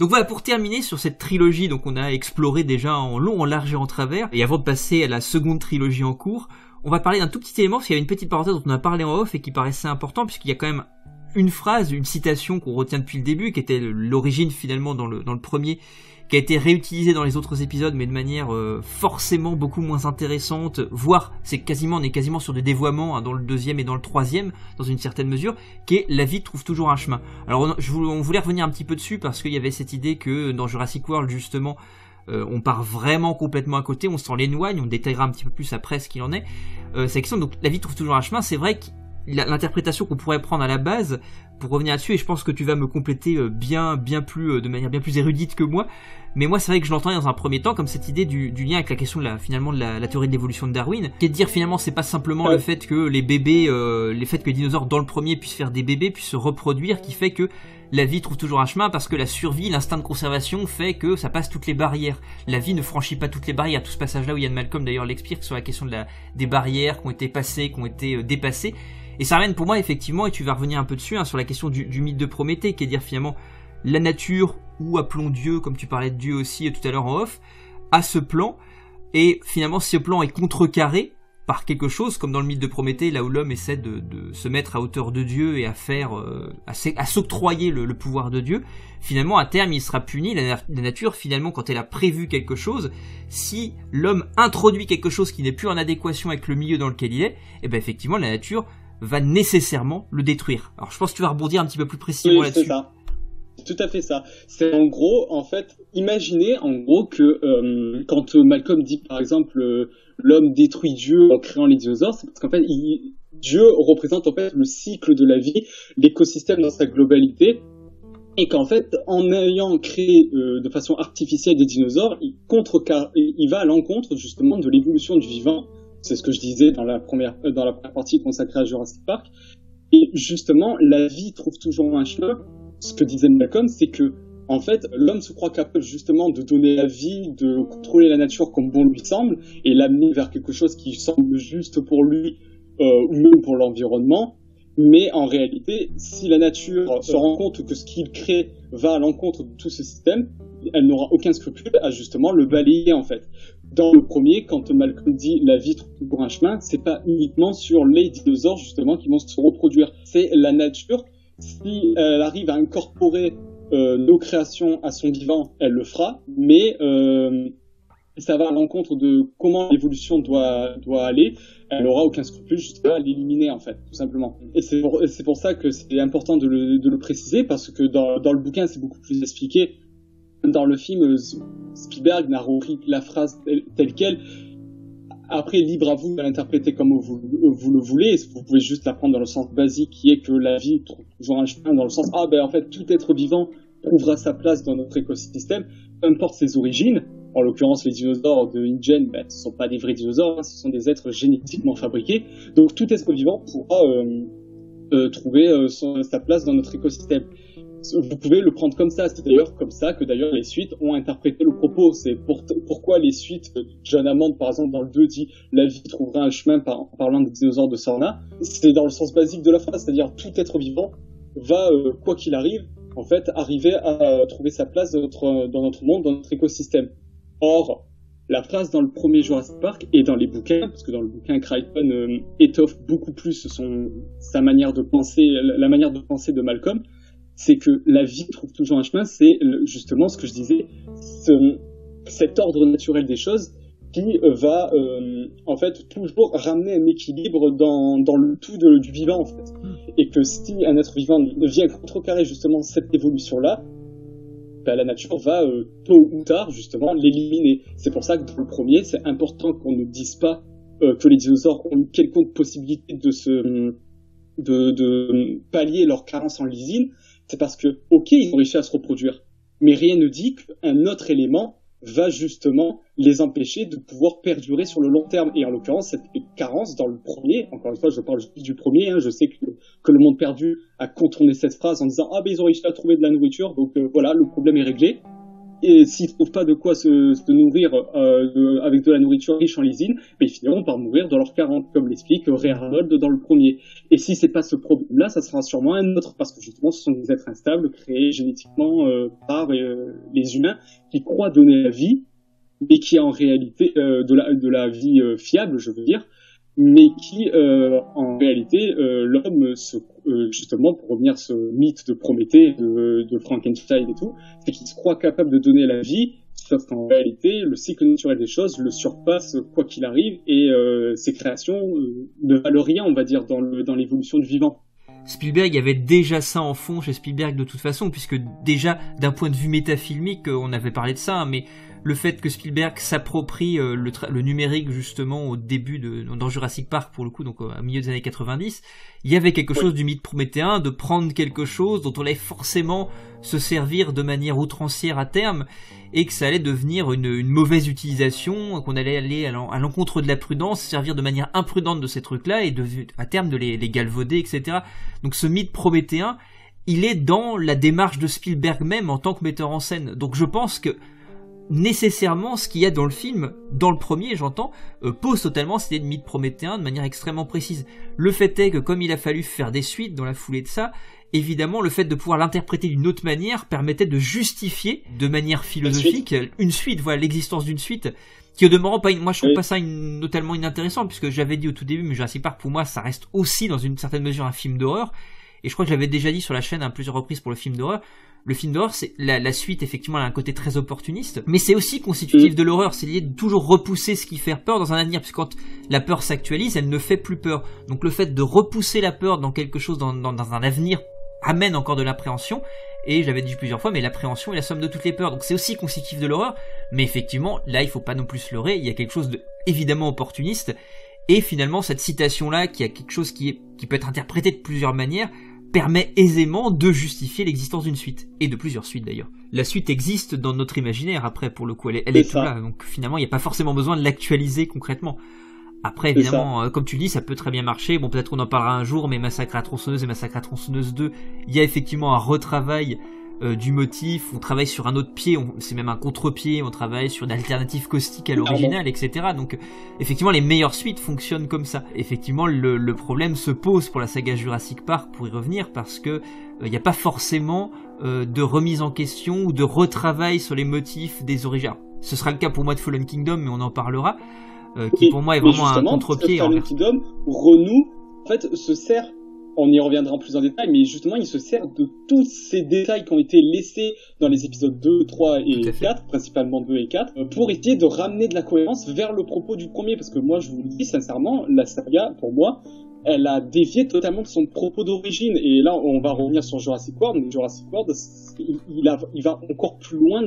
Donc voilà, pour terminer sur cette trilogie, donc on a exploré déjà en long, en large et en travers, et avant de passer à la seconde trilogie en cours, on va parler d'un tout petit élément, parce qu'il y avait une petite parenthèse dont on a parlé en off et qui paraissait important, puisqu'il y a quand même une phrase, une citation qu'on retient depuis le début, qui était l'origine finalement dans le premier, qui a été réutilisée dans les autres épisodes, mais de manière forcément beaucoup moins intéressante, voire on est quasiment sur des dévoiements dans le deuxième et dans le troisième, dans une certaine mesure, qui est la vie trouve toujours un chemin. Alors on voulait revenir un petit peu dessus, parce qu'il y avait cette idée que dans Jurassic World, justement, on part vraiment complètement à côté, on s'en l'éloigne, on détaillera un petit peu plus après ce qu'il en est. C'est la question, donc la vie trouve toujours un chemin, c'est vrai que l'interprétation qu'on pourrait prendre à la base, pour revenir là-dessus, et je pense que tu vas me compléter de manière bien plus érudite que moi, mais moi c'est vrai que je l'entendais dans un premier temps comme cette idée du lien avec la question de la théorie de l'évolution de Darwin, qui est de dire finalement c'est pas simplement le fait que les bébés, les dinosaures dans le premier puissent faire des bébés, puissent se reproduire, qui fait que la vie trouve toujours un chemin, parce que la survie, l'instinct de conservation fait que ça passe toutes les barrières. La vie ne franchit pas toutes les barrières. Tout ce passage-là où Ian Malcolm d'ailleurs l'explique sur la question des barrières qui ont été passées, qui ont été dépassées. Et ça ramène pour moi effectivement, et tu vas revenir un peu dessus, sur la question du mythe de Prométhée, qui est de dire finalement la nature, ou appelons Dieu, comme tu parlais de Dieu aussi tout à l'heure en off, a ce plan, et finalement ce plan est contrecarré par quelque chose, comme dans le mythe de Prométhée, là où l'homme essaie de se mettre à hauteur de Dieu et à s'octroyer le pouvoir de Dieu. Finalement, à terme, il sera puni. La nature, finalement, quand elle a prévu quelque chose, si l'homme introduit quelque chose qui n'est plus en adéquation avec le milieu dans lequel il est, et ben effectivement, la nature va nécessairement le détruire. Alors, je pense que tu vas rebondir un petit peu plus précisément là-dessus. C'est ça. Tout à fait ça. C'est en gros, en fait, imaginez en gros que quand Malcolm dit par exemple l'homme détruit Dieu en créant les dinosaures, c'est parce qu'en fait Dieu représente en fait le cycle de la vie, l'écosystème dans sa globalité, et qu'en fait en ayant créé de façon artificielle des dinosaures, il va à l'encontre justement de l'évolution du vivant. C'est ce que je disais dans la première partie consacrée à Jurassic Park. Et justement, la vie trouve toujours un chemin. Ce que disait Malcolm, c'est que, en fait, l'homme se croit capable justement de donner la vie, de contrôler la nature comme bon lui semble, et l'amener vers quelque chose qui semble juste pour lui, ou même pour l'environnement. Mais en réalité, si la nature se rend compte que ce qu'il crée va à l'encontre de tout ce système, elle n'aura aucun scrupule à justement le balayer, en fait. Dans le premier, quand Malcolm dit la vie trouve toujours un chemin, c'est pas uniquement sur les dinosaures justement qui vont se reproduire. C'est la nature. Si elle arrive à incorporer nos créations à son vivant, elle le fera, mais ça va à l'encontre de comment l'évolution doit aller. Elle n'aura aucun scrupule jusqu'à l'éliminer, en fait, tout simplement. Et c'est pour ça que c'est important de le préciser, parce que dans le bouquin, c'est beaucoup plus expliqué. Dans le film, Spielberg n'a repris la phrase telle quelle. Après, libre à vous de l'interpréter comme vous le voulez. Vous pouvez juste la prendre dans le sens basique, qui est que la vie trouve toujours un chemin, dans le sens en fait, tout être vivant trouvera sa place dans notre écosystème, peu importe ses origines. En l'occurrence, les dinosaures de InGen, ce ne sont pas des vrais dinosaures, ce sont des êtres génétiquement fabriqués. Donc, tout être vivant pourra trouver sa place dans notre écosystème. Vous pouvez le prendre comme ça. C'est d'ailleurs comme ça que les suites ont interprété le propos. C'est pourquoi les suites, John Hammond par exemple dans le 2 dit la vie trouvera un chemin en parlant des dinosaures de Sorna. C'est dans le sens basique de la phrase, c'est-à-dire tout être vivant va, quoi qu'il arrive, en fait, arriver à trouver sa place dans notre monde, dans notre écosystème. Or, la phrase dans le premier Jurassic Park et dans les bouquins, parce que dans le bouquin Crichton étoffe beaucoup plus sa manière de penser, la manière de penser de Malcolm, c'est que la vie trouve toujours un chemin, c'est justement ce que je disais, cet ordre naturel des choses qui va en fait toujours ramener un équilibre dans le tout du vivant, en fait. Et que si un être vivant vient contrecarrer justement cette évolution-là, la nature va tôt ou tard justement l'éliminer. C'est pour ça que dans le premier, c'est important qu'on ne dise pas que les dinosaures ont une quelconque possibilité de pallier leur carence en lysine. C'est parce que, ok, ils ont réussi à se reproduire, mais rien ne dit qu'un autre élément va justement les empêcher de pouvoir perdurer sur le long terme. Et en l'occurrence, cette carence dans le premier, encore une fois, je parle juste du premier, je sais que le monde perdu a contourné cette phrase en disant « Ah ben ils ont réussi à trouver de la nourriture, donc voilà, le problème est réglé ». et s'ils trouvent pas de quoi se nourrir avec de la nourriture riche en lysine, ils finiront par mourir dans leurs 40, comme l'explique Ray Arnold dans le premier. Et si c'est pas ce problème-là, ça sera sûrement un autre, parce que justement, ce sont des êtres instables créés génétiquement par les humains qui croient donner la vie, mais qui en réalité de la vie fiable, je veux dire, mais qui en réalité l'homme justement pour revenir à ce mythe de Prométhée, de Frankenstein et tout, c'est qu'il se croit capable de donner la vie, sauf qu'en réalité le cycle naturel des choses le surpasse quoi qu'il arrive, et ses créations ne valent rien, on va dire, dans l'évolution du vivant. Spielberg avait déjà ça en fond chez Spielberg de toute façon, puisque déjà d'un point de vue métafilmique, on avait parlé de ça, hein, mais le fait que Spielberg s'approprie le numérique justement au début dans Jurassic Park pour le coup, donc au milieu des années 90, il y avait quelque chose du mythe propméthéen, de prendre quelque chose dont on allait forcément se servir de manière outrancière à terme, et que ça allait devenir une mauvaise utilisation, qu'on allait aller à l'encontre de la prudence, servir de manière imprudente de ces trucs-là, et à terme de les galvauder, etc. Donc ce mythe propméthéen, il est dans la démarche de Spielberg même en tant que metteur en scène. Donc je pense que nécessairement ce qu'il y a dans le film, dans le premier j'entends, pose totalement cette idée de mythe propméthéen de manière extrêmement précise. Le fait est que comme il a fallu faire des suites dans la foulée de ça, évidemment le fait de pouvoir l'interpréter d'une autre manière permettait de justifier de manière philosophique une suite, voilà, l'existence d'une suite, qui au demeurant moi je trouve pas ça totalement inintéressant, puisque j'avais dit au tout début, mais Jurassic Park pour moi ça reste aussi dans une certaine mesure un film d'horreur, et je crois que j'avais déjà dit sur la chaîne à plusieurs reprises pour le film d'horreur. Le film d'horreur, c'est la suite, effectivement, elle a un côté très opportuniste, mais c'est aussi constitutif de l'horreur. C'est l'idée de toujours repousser ce qui fait peur dans un avenir, puisque quand la peur s'actualise, elle ne fait plus peur. Donc le fait de repousser la peur dans quelque chose, dans un avenir, amène encore de l'appréhension. Et j'avais dit plusieurs fois, mais l'appréhension est la somme de toutes les peurs. Donc c'est aussi constitutif de l'horreur, mais effectivement, là, il faut pas non plus se leurrer. Il y a quelque chose de évidemment opportuniste. Et finalement, cette citation-là, qui a quelque chose qui peut être interprété de plusieurs manières, permet aisément de justifier l'existence d'une suite, et de plusieurs suites d'ailleurs. La suite existe dans notre imaginaire, après pour le coup, elle est tout là, donc finalement il n'y a pas forcément besoin de l'actualiser concrètement. Après évidemment, comme tu dis, ça peut très bien marcher, bon peut-être qu'on en parlera un jour, mais Massacre à la tronçonneuse et Massacre à la tronçonneuse 2, il y a effectivement un retravail du motif, on travaille sur un autre pied, c'est même un contre-pied, on travaille sur une alternative caustique à l'original, etc. Donc effectivement les meilleures suites fonctionnent comme ça. Effectivement le problème se pose pour la saga Jurassic Park, pour y revenir, parce que il n'y a pas forcément de remise en question ou de retravail sur les motifs des origines. Ce sera le cas pour moi de Fallen Kingdom, mais on en parlera, qui pour moi est vraiment un contre-pied. Fallen Kingdom renoue, en fait, se sert, on y reviendra plus en détail, mais justement il se sert de tous ces détails qui ont été laissés dans les épisodes 2, 3 et 4, principalement 2 et 4, pour essayer de ramener de la cohérence vers le propos du premier, parce que moi je vous le dis sincèrement, la saga, pour moi, elle a dévié totalement de son propos d'origine, et là on va revenir sur Jurassic World, mais Jurassic World, il va encore plus loin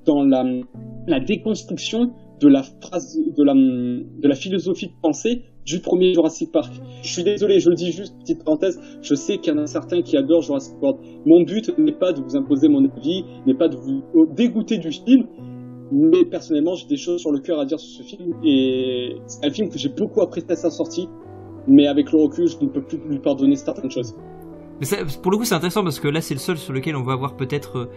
dans la déconstruction de la phrase, de la philosophie de pensée du premier Jurassic Park. Je suis désolé, je le dis juste, petite parenthèse, je sais qu'il y en a certains qui adorent Jurassic World. Mon but n'est pas de vous imposer mon avis, n'est pas de vous dégoûter du film, mais personnellement, j'ai des choses sur le cœur à dire sur ce film, et c'est un film que j'ai beaucoup apprécié à sa sortie, mais avec le recul, je ne peux plus lui pardonner certaines choses. Mais ça, pour le coup, c'est intéressant, parce que là, c'est le seul sur lequel on va avoir peut-être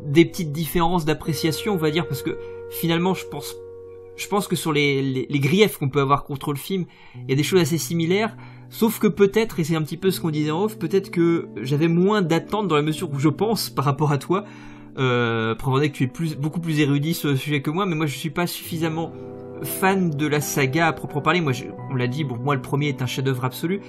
des petites différences d'appréciation, on va dire, parce que finalement, je pense que sur les griefs qu'on peut avoir contre le film, il y a des choses assez similaires, sauf que peut-être, et c'est un petit peu ce qu'on disait en off, peut-être que j'avais moins d'attentes dans la mesure où je pense par rapport à toi, probablement que tu es beaucoup plus érudit sur le sujet que moi, mais moi je suis pas suffisamment fan de la saga à proprement parler. Moi, on l'a dit, bon, moi le premier est un chef-d'œuvre absolu,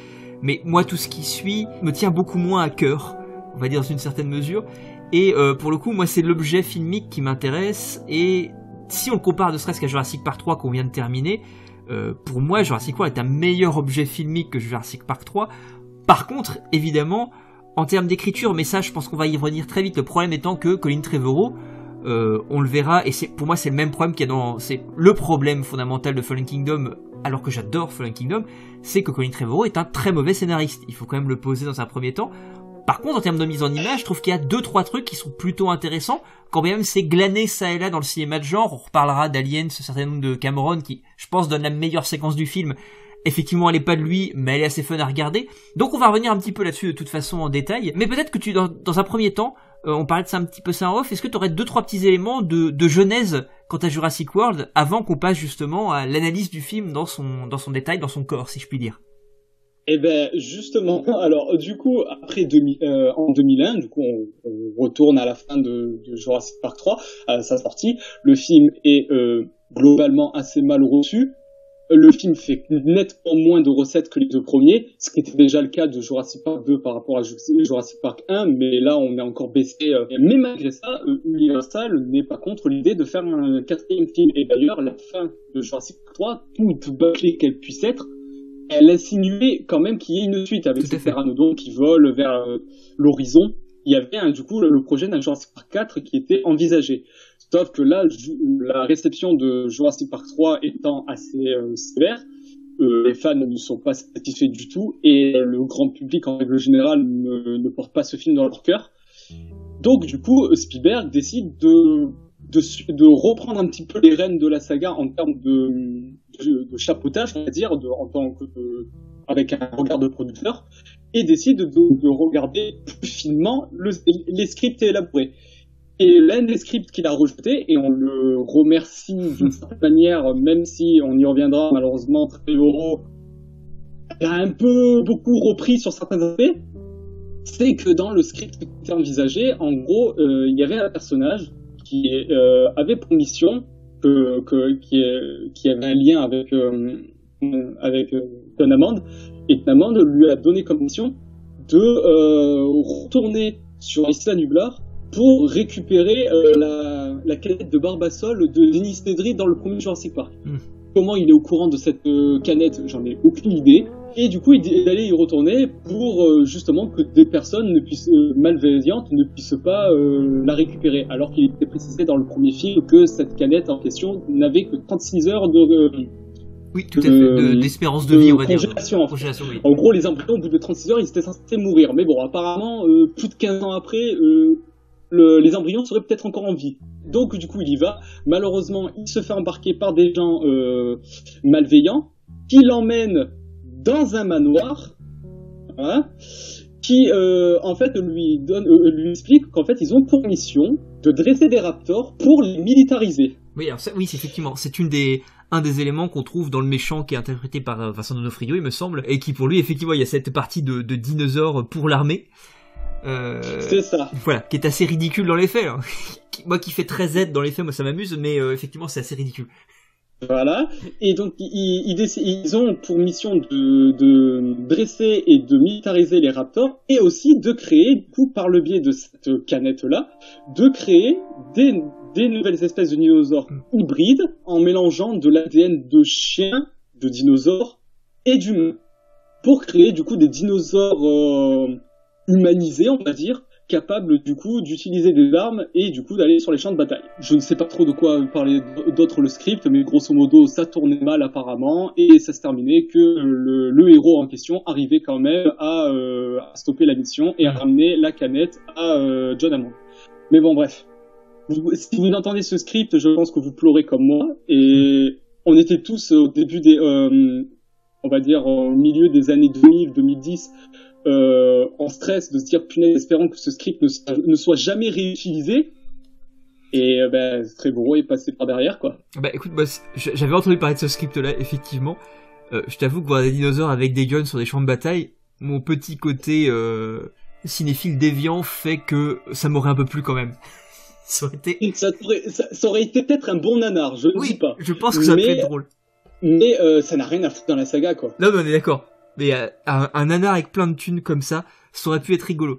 mais moi tout ce qui suit me tient beaucoup moins à cœur, on va dire dans une certaine mesure, et pour le coup, moi c'est l'objet filmique qui m'intéresse, et si on le compare ne serait-ce qu'à Jurassic Park 3 qu'on vient de terminer, pour moi Jurassic World est un meilleur objet filmique que Jurassic Park 3. Par contre, évidemment, en termes d'écriture, mais ça je pense qu'on va y revenir très vite, le problème étant que Colin Trevorrow, on le verra, et pour moi c'est le même problème qu'il y a c'est le problème fondamental de Fallen Kingdom, alors que j'adore Fallen Kingdom, c'est que Colin Trevorrow est un très mauvais scénariste, il faut quand même le poser dans un premier temps. Par contre, en termes de mise en image, je trouve qu'il y a 2-3 trucs qui sont plutôt intéressants, quand même c'est glané ça et là dans le cinéma de genre. On reparlera d'Aliens, ce certain nombre de Cameron, qui, je pense, donne la meilleure séquence du film. Effectivement, elle est pas de lui, mais elle est assez fun à regarder. Donc on va revenir un petit peu là-dessus de toute façon en détail. Mais peut-être que dans un premier temps, on parlait de ça un petit peu ça en off. Est-ce que tu aurais 2-3 petits éléments de genèse quant à Jurassic World avant qu'on passe justement à l'analyse du film dans son détail, dans son corps, si je puis dire? Eh ben justement, alors du coup après en 2001, du coup on retourne à la fin de Jurassic Park 3 à sa sortie. Le film est globalement assez mal reçu. Le film fait nettement moins de recettes que les deux premiers, ce qui était déjà le cas de Jurassic Park 2 par rapport à Jurassic Park 1, mais là on est encore baissé. Mais malgré ça, Universal n'est pas contre l'idée de faire un quatrième film. Et d'ailleurs, la fin de Jurassic Park 3, toute bâclée qu'elle puisse être, elle insinuait quand même qu'il y ait une suite avec ces pteranodons qui volent vers l'horizon. Il y avait du coup le projet d'un Jurassic Park 4 qui était envisagé. Sauf que là, la réception de Jurassic Park 3 étant assez sévère, les fans ne sont pas satisfaits du tout et le grand public en règle générale ne porte pas ce film dans leur cœur. Donc du coup, Spielberg décide de reprendre un petit peu les rênes de la saga en termes de chapeautage, on va dire, en tant que avec un regard de producteur, et décide de regarder plus finement les scripts élaborés. Et l'un des scripts qu'il a rejeté, et on le remercie d'une certaine manière, même si on y reviendra malheureusement, Trevorrow a un peu beaucoup repris sur certains aspects, c'est que dans le script qui était envisagé, en gros, il y avait un personnage qui avait pour mission qui avait un lien avec John Hammond, et Hammond lui a donné comme mission de retourner sur l'isla Nublar pour récupérer la canette de Barbasol de Dennis Nedry dans le premier Jurassic Park. Comment il est au courant de cette canette, j'en ai aucune idée. Et du coup, il allait y retourner pour justement que des personnes malveillantes ne puissent pas la récupérer. Alors qu'il était précisé dans le premier film que cette canette en question n'avait que 36 heures oui, tout à fait, d'espérance de vie, on va dire. Congélation, oui. En gros, les embryons, au bout de 36 heures, ils étaient censés mourir. Mais bon, apparemment, plus de 15 ans après, les embryons seraient peut-être encore en vie. Donc, du coup, il y va. Malheureusement, il se fait embarquer par des gens malveillants qui l'emmènent dans un manoir, hein, qui, en fait, lui explique qu'en fait, ils ont pour mission de dresser des raptors pour les militariser. Oui, alors ça, oui, c'est effectivement, c'est un des éléments qu'on trouve dans le méchant qui est interprété par Vincent D'Onofrio, il me semble, et qui pour lui, effectivement, il y a cette partie de dinosaures pour l'armée. C'est ça. Voilà, qui est assez ridicule dans les faits. Hein. Moi qui fais très Z dans les faits, moi ça m'amuse, mais effectivement c'est assez ridicule. Voilà, et donc ils ont pour mission de dresser et de militariser les raptors, et aussi de créer, du coup, par le biais de cette canette-là, de créer des nouvelles espèces de dinosaures hybrides en mélangeant de l'ADN de chiens, de dinosaures et d'humains, pour créer du coup des dinosaures humanisés, on va dire, capables du coup d'utiliser des armes et du coup d'aller sur les champs de bataille. Je ne sais pas trop de quoi parler d'autre le script, mais grosso modo ça tournait mal apparemment et ça se terminait que le héros en question arrivait quand même à stopper la mission et à ramener la canette à John Hammond. Mais bon, bref. Si vous entendez ce script, je pense que vous pleurez comme moi, et on était tous au début on va dire au milieu des années 2000-2010, en stress de se dire punaise, espérant que ce script ne soit jamais réutilisé. Et Trevorrow est passé par derrière, quoi. Bah écoute, moi, j'avais entendu parler de ce script-là, effectivement. Je t'avoue que voir des dinosaures avec des guns sur des champs de bataille, mon petit côté cinéphile déviant fait que ça m'aurait un peu plu quand même. Ça aurait été peut-être un bon nanar, je ne dis pas. Je pense que ça aurait pu être drôle. Mais ça n'a rien à foutre dans la saga, quoi. Non, mais on est d'accord. Mais un nanar avec plein de thunes comme ça aurait pu être rigolo.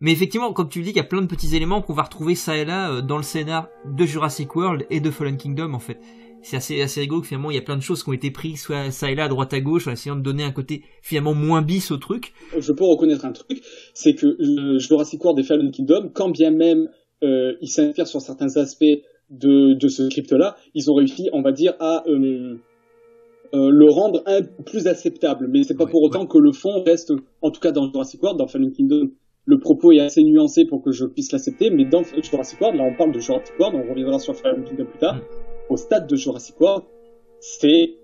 Mais effectivement, comme tu le dis, il y a plein de petits éléments qu'on va retrouver ça et là dans le scénar de Jurassic World et de Fallen Kingdom, en fait. C'est assez rigolo que finalement il y a plein de choses qui ont été prises soit ça et là à droite à gauche en essayant de donner un côté finalement moins bis au truc. Je peux reconnaître un truc, c'est que Jurassic World et Fallen Kingdom, quand bien même ils s'inspirent sur certains aspects de ce script-là, ils ont réussi, on va dire, à le rendre un peu plus acceptable. Mais c'est pas pour autant que le fond reste, en tout cas dans Jurassic World, dans Fallen Kingdom, le propos est assez nuancé pour que je puisse l'accepter, mais dans Jurassic World, là on parle de Jurassic World, on reviendra sur Fallen Kingdom plus tard, au stade de Jurassic World, c'est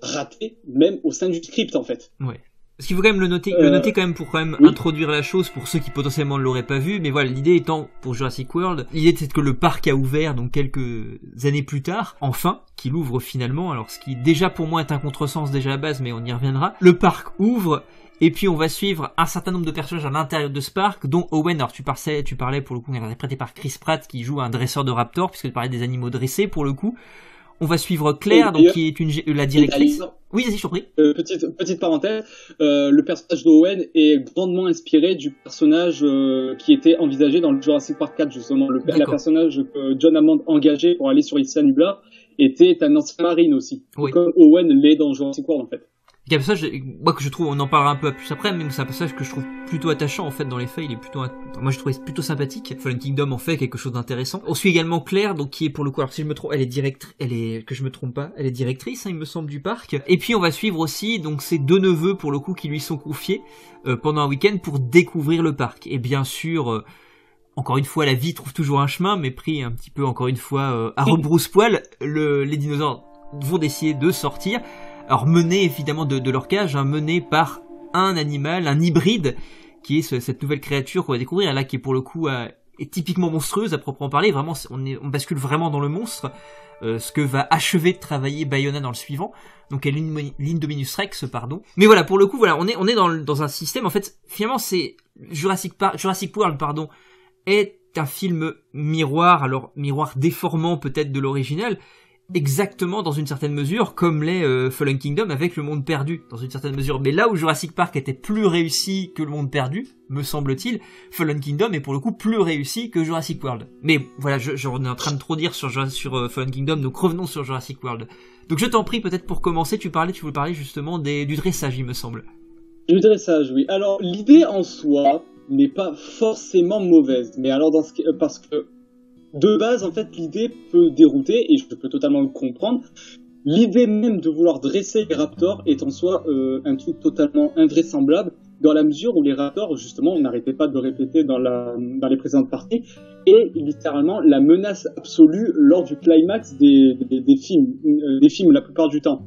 raté, même au sein du script en fait. Ouais. Parce qu'il faut quand même le noter quand même pour quand même introduire la chose pour ceux qui potentiellement ne l'auraient pas vu. Mais voilà, l'idée étant pour Jurassic World, l'idée c'est que le parc a ouvert donc quelques années plus tard, enfin, qu'il ouvre finalement. Alors ce qui déjà pour moi est un contresens déjà à la base, mais on y reviendra. Le parc ouvre. Et puis on va suivre un certain nombre de personnages à l'intérieur de ce parc, dont Owen. Alors tu parlais pour le coup, interprété par Chris Pratt, qui joue un dresseur de raptors, puisque tu parlais des animaux dressés pour le coup. On va suivre Claire, donc qui est la directrice. Oui, vas-y, je t'en prie. Petite parenthèse, le personnage d'Owen est grandement inspiré du personnage qui était envisagé dans le Jurassic Park 4, justement. Le personnage que John Hammond engagé pour aller sur Isla Nublar était un ancien marine aussi, oui. Comme Owen l'est dans Jurassic World en fait. Il y a un passage, moi, que je trouve, on en parlera un peu plus après, mais c'est un passage que je trouve plutôt attachant, en fait, dans les faits. Il est plutôt, moi, je trouvais plutôt sympathique. Fallen Kingdom en fait quelque chose d'intéressant. On suit également Claire, donc, qui est, pour le coup, alors, si je me trompe, elle est directrice, hein, il me semble, du parc. Et puis, on va suivre aussi, donc, ses deux neveux, pour le coup, qui lui sont confiés, pendant un week-end pour découvrir le parc. Et bien sûr, encore une fois, la vie trouve toujours un chemin, mais pris un petit peu, encore une fois, à rebrousse-poil, les dinosaures vont décider de sortir. Alors menés évidemment de leur cage, hein, menés par un animal, un hybride, qui est cette nouvelle créature qu'on va découvrir, là qui est pour le coup est typiquement monstrueuse à proprement parler, vraiment on bascule vraiment dans le monstre, ce que va achever de travailler Bayona dans le suivant, donc elle est l'Indominus Rex, pardon. Mais voilà, pour le coup, voilà, on est dans un système, en fait, finalement c'est Jurassic World, est un film miroir, alors miroir déformant peut-être de l'original, exactement dans une certaine mesure comme l'est Fallen Kingdom avec le monde perdu dans une certaine mesure, mais là où Jurassic Park était plus réussi que le monde perdu, me semble-t-il, Fallen Kingdom est pour le coup plus réussi que Jurassic World. Mais voilà, je est en train de trop dire sur Fallen Kingdom, donc revenons sur Jurassic World. Donc je t'en prie, peut-être pour commencer, tu voulais parler justement du dressage, il me semble. Du dressage, oui. Alors l'idée en soi n'est pas forcément mauvaise, mais alors parce que de base, en fait, l'idée peut dérouter, et je peux totalement le comprendre. L'idée même de vouloir dresser les raptors est en soi un truc totalement invraisemblable, dans la mesure où les raptors, justement, on n'arrêtait pas de le répéter dans les précédentes parties, est littéralement la menace absolue lors du climax des films la plupart du temps.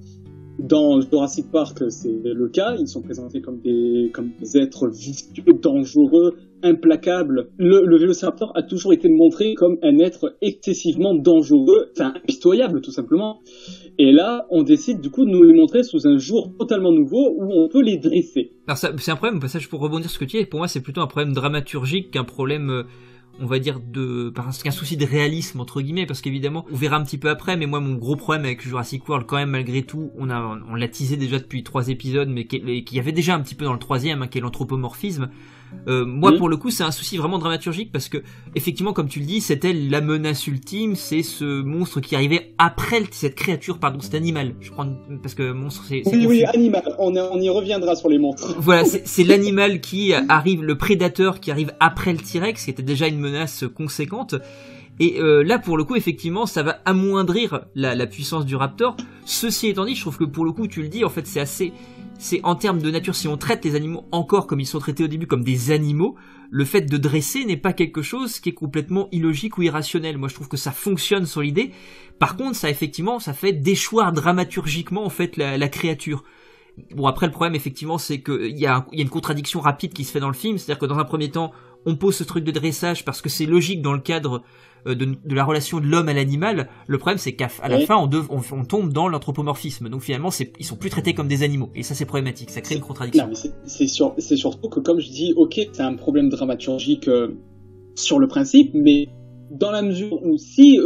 Dans Jurassic Park, c'est le cas. Ils sont présentés comme des êtres vicieux, dangereux, implacables. Le Vélociraptor a toujours été montré comme un être excessivement dangereux, enfin impitoyable tout simplement. Et là, on décide du coup de nous les montrer sous un jour totalement nouveau où on peut les dresser. Alors ça, c'est un problème, passage pour rebondir sur ce que tu dis. Pour moi, c'est plutôt un problème dramaturgique qu'un problème. On va dire qu'un souci de réalisme entre guillemets, parce qu'évidemment on verra un petit peu après, mais moi mon gros problème avec Jurassic World quand même, malgré tout, on l'a teasé déjà depuis 3 épisodes, mais qu'il y avait déjà un petit peu dans le 3e, hein, qui est l'anthropomorphisme. Moi pour le coup c'est un souci vraiment dramaturgique, parce que effectivement comme tu le dis, c'était la menace ultime, c'est ce monstre qui arrivait après cette créature, pardon, cet animal, je crois, parce que monstre c'est oui, animal, on y reviendra sur les monstres. Voilà, c'est l'animal qui arrive, le prédateur qui arrive après le T-Rex, qui était déjà une menace conséquente. Et là pour le coup effectivement ça va amoindrir la puissance du raptor. Ceci étant dit, je trouve que pour le coup tu le dis, en fait c'est en termes de nature, si on traite les animaux encore comme ils sont traités au début, comme des animaux, le fait de dresser n'est pas quelque chose qui est complètement illogique ou irrationnel. Moi je trouve que ça fonctionne sur l'idée. Par contre ça fait déchoir dramaturgiquement en fait la créature. Bon, après le problème effectivement c'est que il y a une contradiction rapide qui se fait dans le film, c'est-à-dire que dans un premier temps on pose ce truc de dressage parce que c'est logique dans le cadre de la relation de l'homme à l'animal. Le problème c'est qu'à la fin on tombe dans l'anthropomorphisme, donc finalement ils sont plus traités comme des animaux, et ça c'est problématique, ça crée une contradiction. Non, mais c'est surtout que, comme je dis, ok, c'est un problème dramaturgique sur le principe, mais dans la mesure où si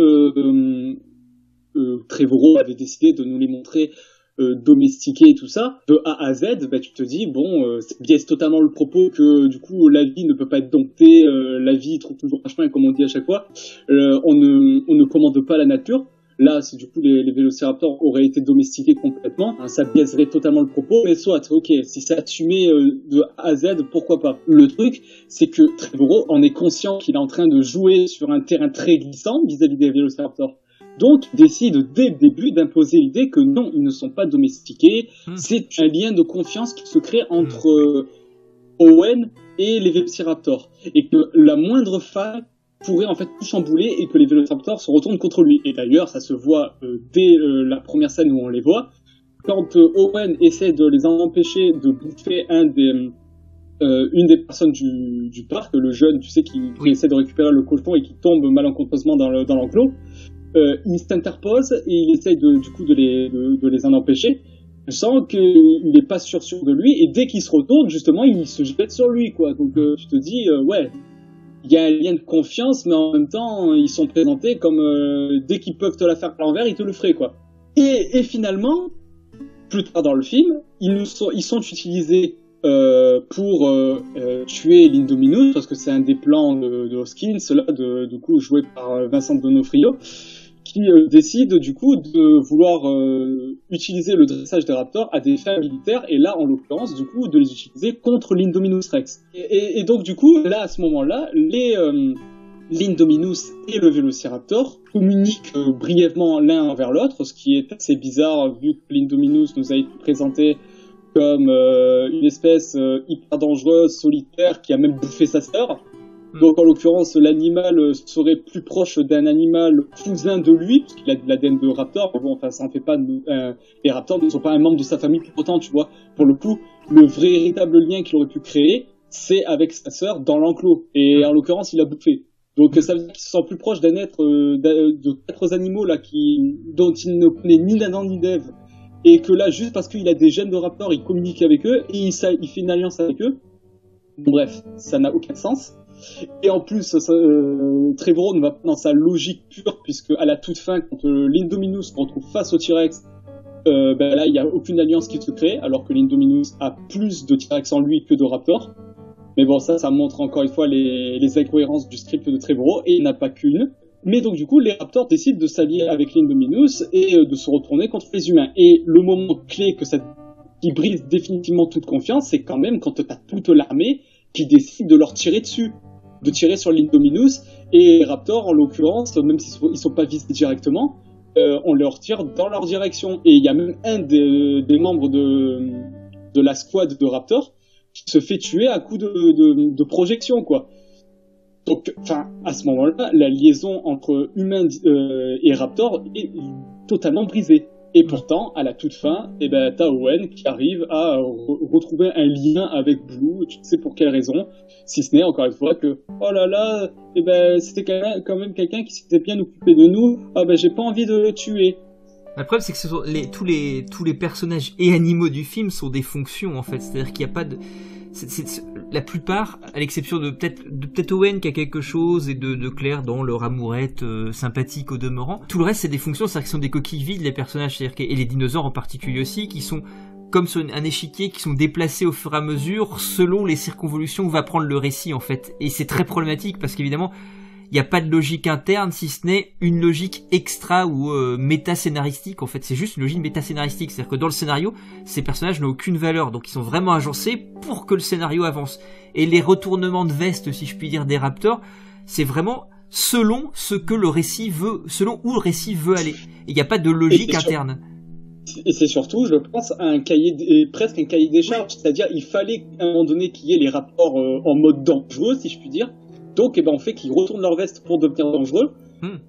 Trevorrow avait décidé de nous les montrer domestiqués et tout ça, de A à Z, bah, tu te dis, bon, ça biaise totalement le propos que, du coup, la vie ne peut pas être domptée, la vie trouve toujours un chemin, comme on dit à chaque fois, on ne commande pas la nature. Là, si du coup les vélociraptors auraient été domestiqués complètement, hein, ça biaiserait totalement le propos, mais soit, ok, si c'est assumé de A à Z, pourquoi pas. Le truc, c'est que Trevorrow en est conscient qu'il est en train de jouer sur un terrain très glissant vis-à-vis des vélociraptors. Donc, il décide dès le début d'imposer l'idée que non, ils ne sont pas domestiqués. C'est un lien de confiance qui se crée entre Owen et les vélociraptors. Et que la moindre faille pourrait en fait tout chambouler et que les vélociraptors se retournent contre lui. Et d'ailleurs, ça se voit dès la première scène où on les voit. quand Owen essaie de les empêcher de bouffer une des personnes du parc, le jeune, tu sais, qui essaie de récupérer le cochon et qui tombe malencontreusement dans l'enclos, il s'interpose et il essaie de les en empêcher. Je sens qu'il n'est pas sûr de lui, et dès qu'il se retourne, justement, il se jette sur lui, quoi. Donc tu te dis, ouais, il y a un lien de confiance, mais en même temps, ils sont présentés comme dès qu'ils peuvent te la faire à l'envers, ils te le feraient, quoi. Et finalement, plus tard dans le film, ils sont utilisés pour tuer l'Indominus, parce que c'est un des plans de Hoskins, là, du coup joué par Vincent D'Onofrio, qui décide du coup de vouloir utiliser le dressage des raptors à des fins militaires, et là en l'occurrence du coup de les utiliser contre l'Indominus Rex. Et donc du coup là à ce moment-là, l'Indominus et le Vélociraptor communiquent brièvement l'un envers l'autre, ce qui est assez bizarre vu que l'Indominus nous a été présenté comme une espèce hyper dangereuse, solitaire, qui a même bouffé sa sœur. Donc en l'occurrence, l'animal serait plus proche d'un animal cousin de lui, parce qu'il a de l'ADN de raptor. Bon, enfin, ça en fait pas. Les raptors ne sont pas un membre de sa famille pour autant, tu vois. Pour le coup, le véritable lien qu'il aurait pu créer, c'est avec sa sœur dans l'enclos. Et en l'occurrence, il l'a bouffé. Donc ça veut dire qu'il se sent plus proche d'un être de 4 animaux là dont il ne connaît ni l'Adam ni l'Ève, et que là, juste parce qu'il a des gènes de raptor, il communique avec eux et il fait une alliance avec eux. Bon, bref, ça n'a aucun sens. Et en plus, Trevorrow ne va pas dans sa logique pure, puisque à la toute fin, quand l'Indominus se retrouve face au T-Rex, là, il n'y a aucune alliance qui se crée, alors que l'Indominus a plus de T-Rex en lui que de Raptor. Mais bon, ça montre encore une fois les incohérences du script de Trevorrow, et il n'a pas qu'une. Mais donc du coup, les Raptors décident de s'allier avec l'Indominus et de se retourner contre les humains. Et le moment clé qui brise définitivement toute confiance, c'est quand même quand t'as toute l'armée qui décide de leur tirer dessus, de tirer sur l'Indominus, et les Raptors, en l'occurrence, même s'ils sont pas visés directement, on leur tire dans leur direction. Et il y a même un des membres de la squad de Raptors qui se fait tuer à coup de projection, quoi. Donc, enfin, à ce moment-là, la liaison entre humains et Raptor est totalement brisée. Et pourtant, à la toute fin, t'as Owen qui arrive à retrouver un lien avec Blue, tu sais pour quelle raison, si ce n'est encore une fois que, oh là là, c'était quand même quelqu'un qui s'était bien occupé de nous, j'ai pas envie de le tuer. Le problème, c'est que tous les personnages et animaux du film sont des fonctions, en fait. C'est-à-dire qu'il n'y a pas de... la plupart, à l'exception de peut-être Owen qui a quelque chose, et de Claire dans leur amourette sympathique au demeurant, tout le reste c'est des fonctions, c'est-à-dire qu'ils sont des coquilles vides, les personnages, c'est-à-dire et les dinosaures en particulier aussi, qui sont comme sur un échiquier, qui sont déplacés au fur et à mesure selon les circonvolutions que va prendre le récit, en fait. Et c'est très problématique parce qu'évidemment il n'y a pas de logique interne, si ce n'est une logique extra ou méta-scénaristique. En fait, c'est juste une logique méta-scénaristique. C'est-à-dire que dans le scénario, ces personnages n'ont aucune valeur. Donc, ils sont vraiment agencés pour que le scénario avance. Et les retournements de veste, si je puis dire, des Raptors, c'est vraiment selon ce que le récit veut, selon où le récit veut aller. Et il n'y a pas de logique interne. Et c'est surtout, je pense, presque un cahier des charges. C'est-à-dire, il fallait à un moment donné qu'il y ait les rapports en mode dangereux, si je puis dire. Donc, on fait qu'ils retournent leur veste pour devenir dangereux,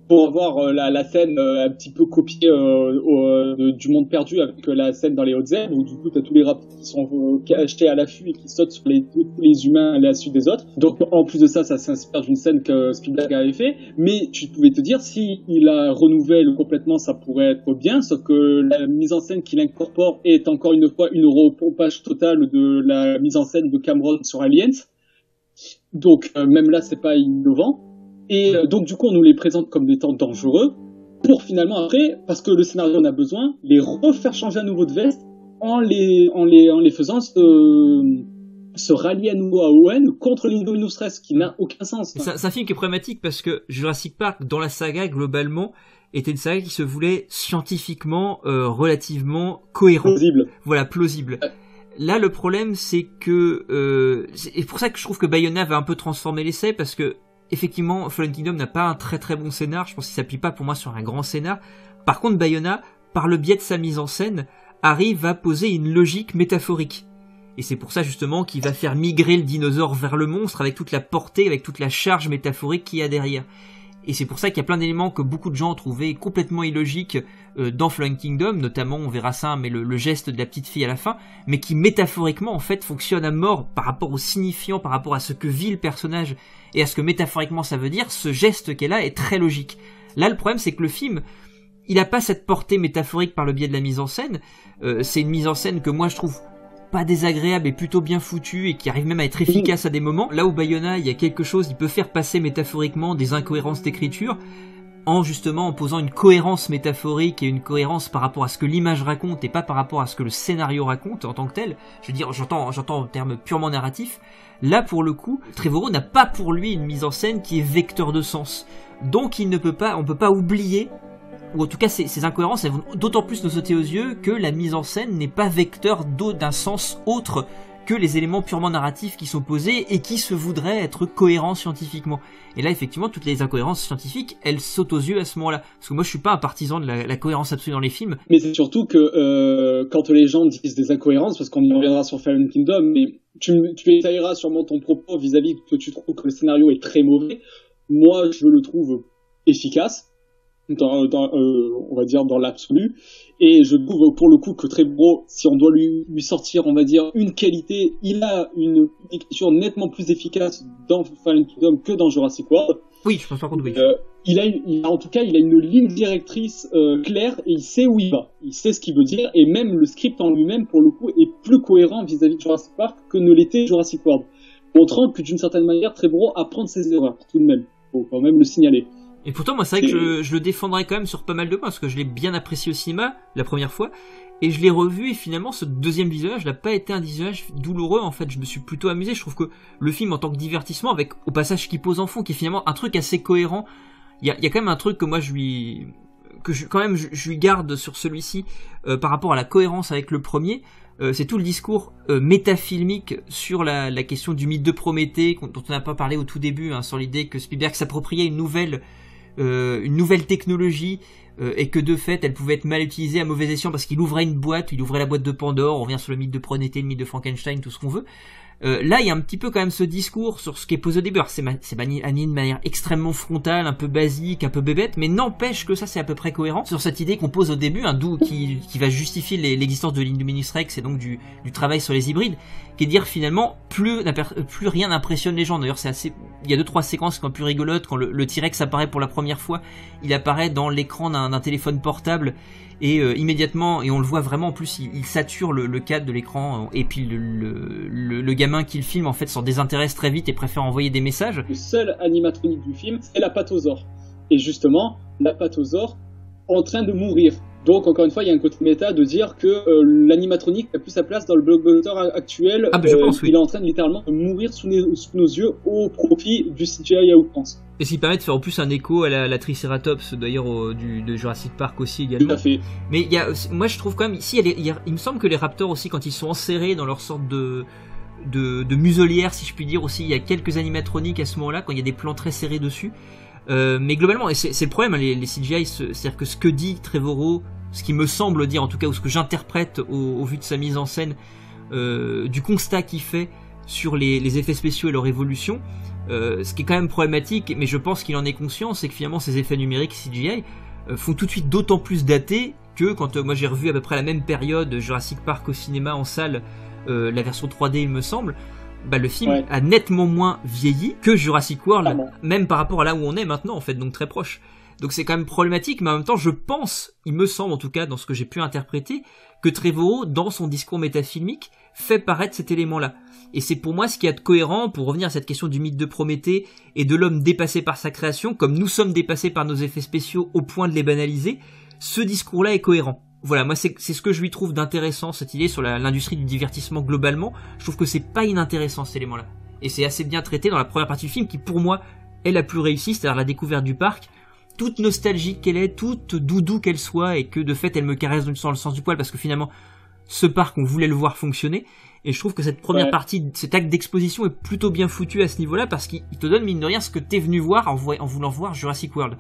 pour avoir la scène un petit peu copiée du Monde Perdu avec la scène dans les Hautes-Herbes, où du coup, t'as tous les raptors qui sont achetés à l'affût et qui sautent sur tous les humains à la suite des autres. Donc, en plus de ça s'inspire d'une scène que Spielberg avait fait, mais tu pouvais te dire, si il la renouvelle complètement, ça pourrait être bien, sauf que la mise en scène qu'il incorpore est encore une fois une repompage totale de la mise en scène de Cameron sur Aliens. Donc même là c'est pas innovant, et donc du coup on nous les présente comme étant dangereux pour finalement après, parce que le scénario en a besoin, les refaire changer à nouveau de veste en les faisant se rallier à nouveau à Owen contre l'Indominus Rex, qui n'a aucun sens. C'est un film qui est problématique parce que Jurassic Park dans la saga globalement était une saga qui se voulait scientifiquement relativement cohérent. Plausible. Voilà, plausible. Là, le problème, c'est que c'est pour ça que je trouve que Bayona va un peu transformer l'essai, parce que effectivement, Fallen Kingdom n'a pas un très très bon scénar. Je pense qu'il s'appuie pas pour moi sur un grand scénar. Par contre, Bayona, par le biais de sa mise en scène, arrive à poser une logique métaphorique. Et c'est pour ça justement qu'il va faire migrer le dinosaure vers le monstre avec toute la portée, avec toute la charge métaphorique qu'il y a derrière. Et c'est pour ça qu'il y a plein d'éléments que beaucoup de gens ont trouvé complètement illogiques dans Fallen Kingdom, notamment on verra ça, mais le geste de la petite fille à la fin, mais qui métaphoriquement en fait fonctionne à mort par rapport au signifiant, par rapport à ce que vit le personnage et à ce que métaphoriquement ça veut dire. Ce geste qu'elle a est très logique. Là le problème c'est que le film, il a pas cette portée métaphorique par le biais de la mise en scène. C'est une mise en scène que moi je trouve pas désagréable et plutôt bien foutue et qui arrive même à être efficace à des moments. Là où Bayona, il y a quelque chose, il peut faire passer métaphoriquement des incohérences d'écriture en posant une cohérence métaphorique et une cohérence par rapport à ce que l'image raconte et pas par rapport à ce que le scénario raconte en tant que tel. Je veux dire, j'entends en termes purement narratifs. Là, pour le coup, Trevorrow n'a pas pour lui une mise en scène qui est vecteur de sens. Donc on peut pas oublier, ou en tout cas ces incohérences, elles vont d'autant plus nous sauter aux yeux que la mise en scène n'est pas vecteur d'un sens autre que les éléments purement narratifs qui sont posés et qui se voudraient être cohérents scientifiquement. Et là, effectivement, toutes les incohérences scientifiques, elles sautent aux yeux à ce moment-là. Parce que moi, je suis pas un partisan de la cohérence absolue dans les films. Mais c'est surtout que quand les gens disent des incohérences, parce qu'on y reviendra sur Fallen Kingdom, mais tu étayeras sûrement ton propos vis-à-vis que tu trouves que le scénario est très mauvais. Moi, je le trouve efficace. On va dire dans l'absolu, et je trouve pour le coup que Trevorrow, si on doit lui sortir, on va dire, une qualité, il a une écriture nettement plus efficace dans Fallen Kingdom que dans Jurassic World. Oui, je pense par contre, oui. Il a une ligne directrice claire, et il sait où il va, il sait ce qu'il veut dire, et même le script en lui-même, pour le coup, est plus cohérent vis-à-vis de Jurassic Park que ne l'était Jurassic World, montrant que d'une certaine manière, Trevorrow apprend de ses erreurs, tout de même, faut quand même le signaler. Et pourtant, moi, c'est vrai que je le défendrais quand même sur pas mal de points, parce que je l'ai bien apprécié au cinéma, la première fois, et je l'ai revu, et finalement, ce deuxième visionnage n'a pas été un visionnage douloureux, en fait, je me suis plutôt amusé. Je trouve que le film, en tant que divertissement, avec, au passage qu'il pose en fond, qui est finalement un truc assez cohérent, il y a quand même un truc que moi, je lui garde sur celui-ci, par rapport à la cohérence avec le premier, c'est tout le discours métafilmique sur la question du mythe de Prométhée, dont on n'a pas parlé au tout début, sur l'idée que Spielberg s'appropriait une nouvelle technologie et que de fait elle pouvait être mal utilisée à mauvais escient parce qu'il ouvrait la boîte de Pandore. On revient sur le mythe de Prométhée, le mythe de Frankenstein, tout ce qu'on veut. Là il y a un petit peu quand même ce discours sur ce qui est posé au début. Alors c'est manié de manière extrêmement frontale, un peu basique, un peu bébête, mais n'empêche que ça c'est à peu près cohérent sur cette idée qu'on pose au début, qui va justifier l'existence de l'Indominus Rex et donc du travail sur les hybrides, qui est de dire finalement plus rien n'impressionne les gens. D'ailleurs il y a 2-3 séquences qui sont plus rigolotes quand le T-Rex apparaît pour la première fois. Il apparaît dans l'écran d'un téléphone portable et immédiatement, et on le voit vraiment en plus, il sature le cadre de l'écran, et puis le gamin qui le filme en fait s'en désintéresse très vite et préfère envoyer des messages. Le seul animatronique du film, c'est l'apatosaure, et justement l'apatosaure en train de mourir. Donc encore une fois, il y a un côté méta de dire que l'animatronique n'a plus sa place dans le blockbuster actuel. Je pense, oui. Il est en train de littéralement de mourir sous nos yeux au profit du CGI à outrance. Et ce qui permet de faire en plus un écho à la Triceratops d'ailleurs de Jurassic Park aussi également. Tout à fait. Mais moi je trouve quand même ici, il me semble que les raptors aussi, quand ils sont enserrés dans leur sorte de muselière, si je puis dire aussi, il y a quelques animatroniques à ce moment-là quand il y a des plans très serrés dessus. Mais globalement, et c'est le problème, les CGI, c'est-à-dire que ce que dit Trevorrow, ce qui me semble dire en tout cas, ou ce que j'interprète au vu de sa mise en scène, du constat qu'il fait sur les effets spéciaux et leur évolution, ce qui est quand même problématique, mais je pense qu'il en est conscient, c'est que finalement ces effets numériques CGI font tout de suite d'autant plus datés que quand moi j'ai revu à peu près à la même période Jurassic Park au cinéma en salle, la version 3D il me semble, le film a nettement moins vieilli que Jurassic World, même par rapport à là où on est maintenant en fait, donc très proche. Donc c'est quand même problématique, mais en même temps je pense, il me semble en tout cas dans ce que j'ai pu interpréter, que Trevorrow dans son discours métafilmique fait paraître cet élément-là. Et c'est pour moi ce qu'il y a de cohérent pour revenir à cette question du mythe de Prométhée et de l'homme dépassé par sa création, comme nous sommes dépassés par nos effets spéciaux au point de les banaliser. Ce discours-là est cohérent. Voilà, moi c'est ce que je lui trouve d'intéressant, cette idée sur l'industrie du divertissement globalement. Je trouve que c'est pas inintéressant cet élément-là. Et c'est assez bien traité dans la première partie du film qui pour moi est la plus réussie, c'est-à-dire la découverte du parc. Toute nostalgique qu'elle est, toute doudou qu'elle soit, et que de fait elle me caresse dans le sens du poil parce que finalement ce parc on voulait le voir fonctionner. Et je trouve que cette première partie, cet acte d'exposition est plutôt bien foutu à ce niveau-là parce qu'il te donne mine de rien ce que t'es venu voir en voulant voir Jurassic World.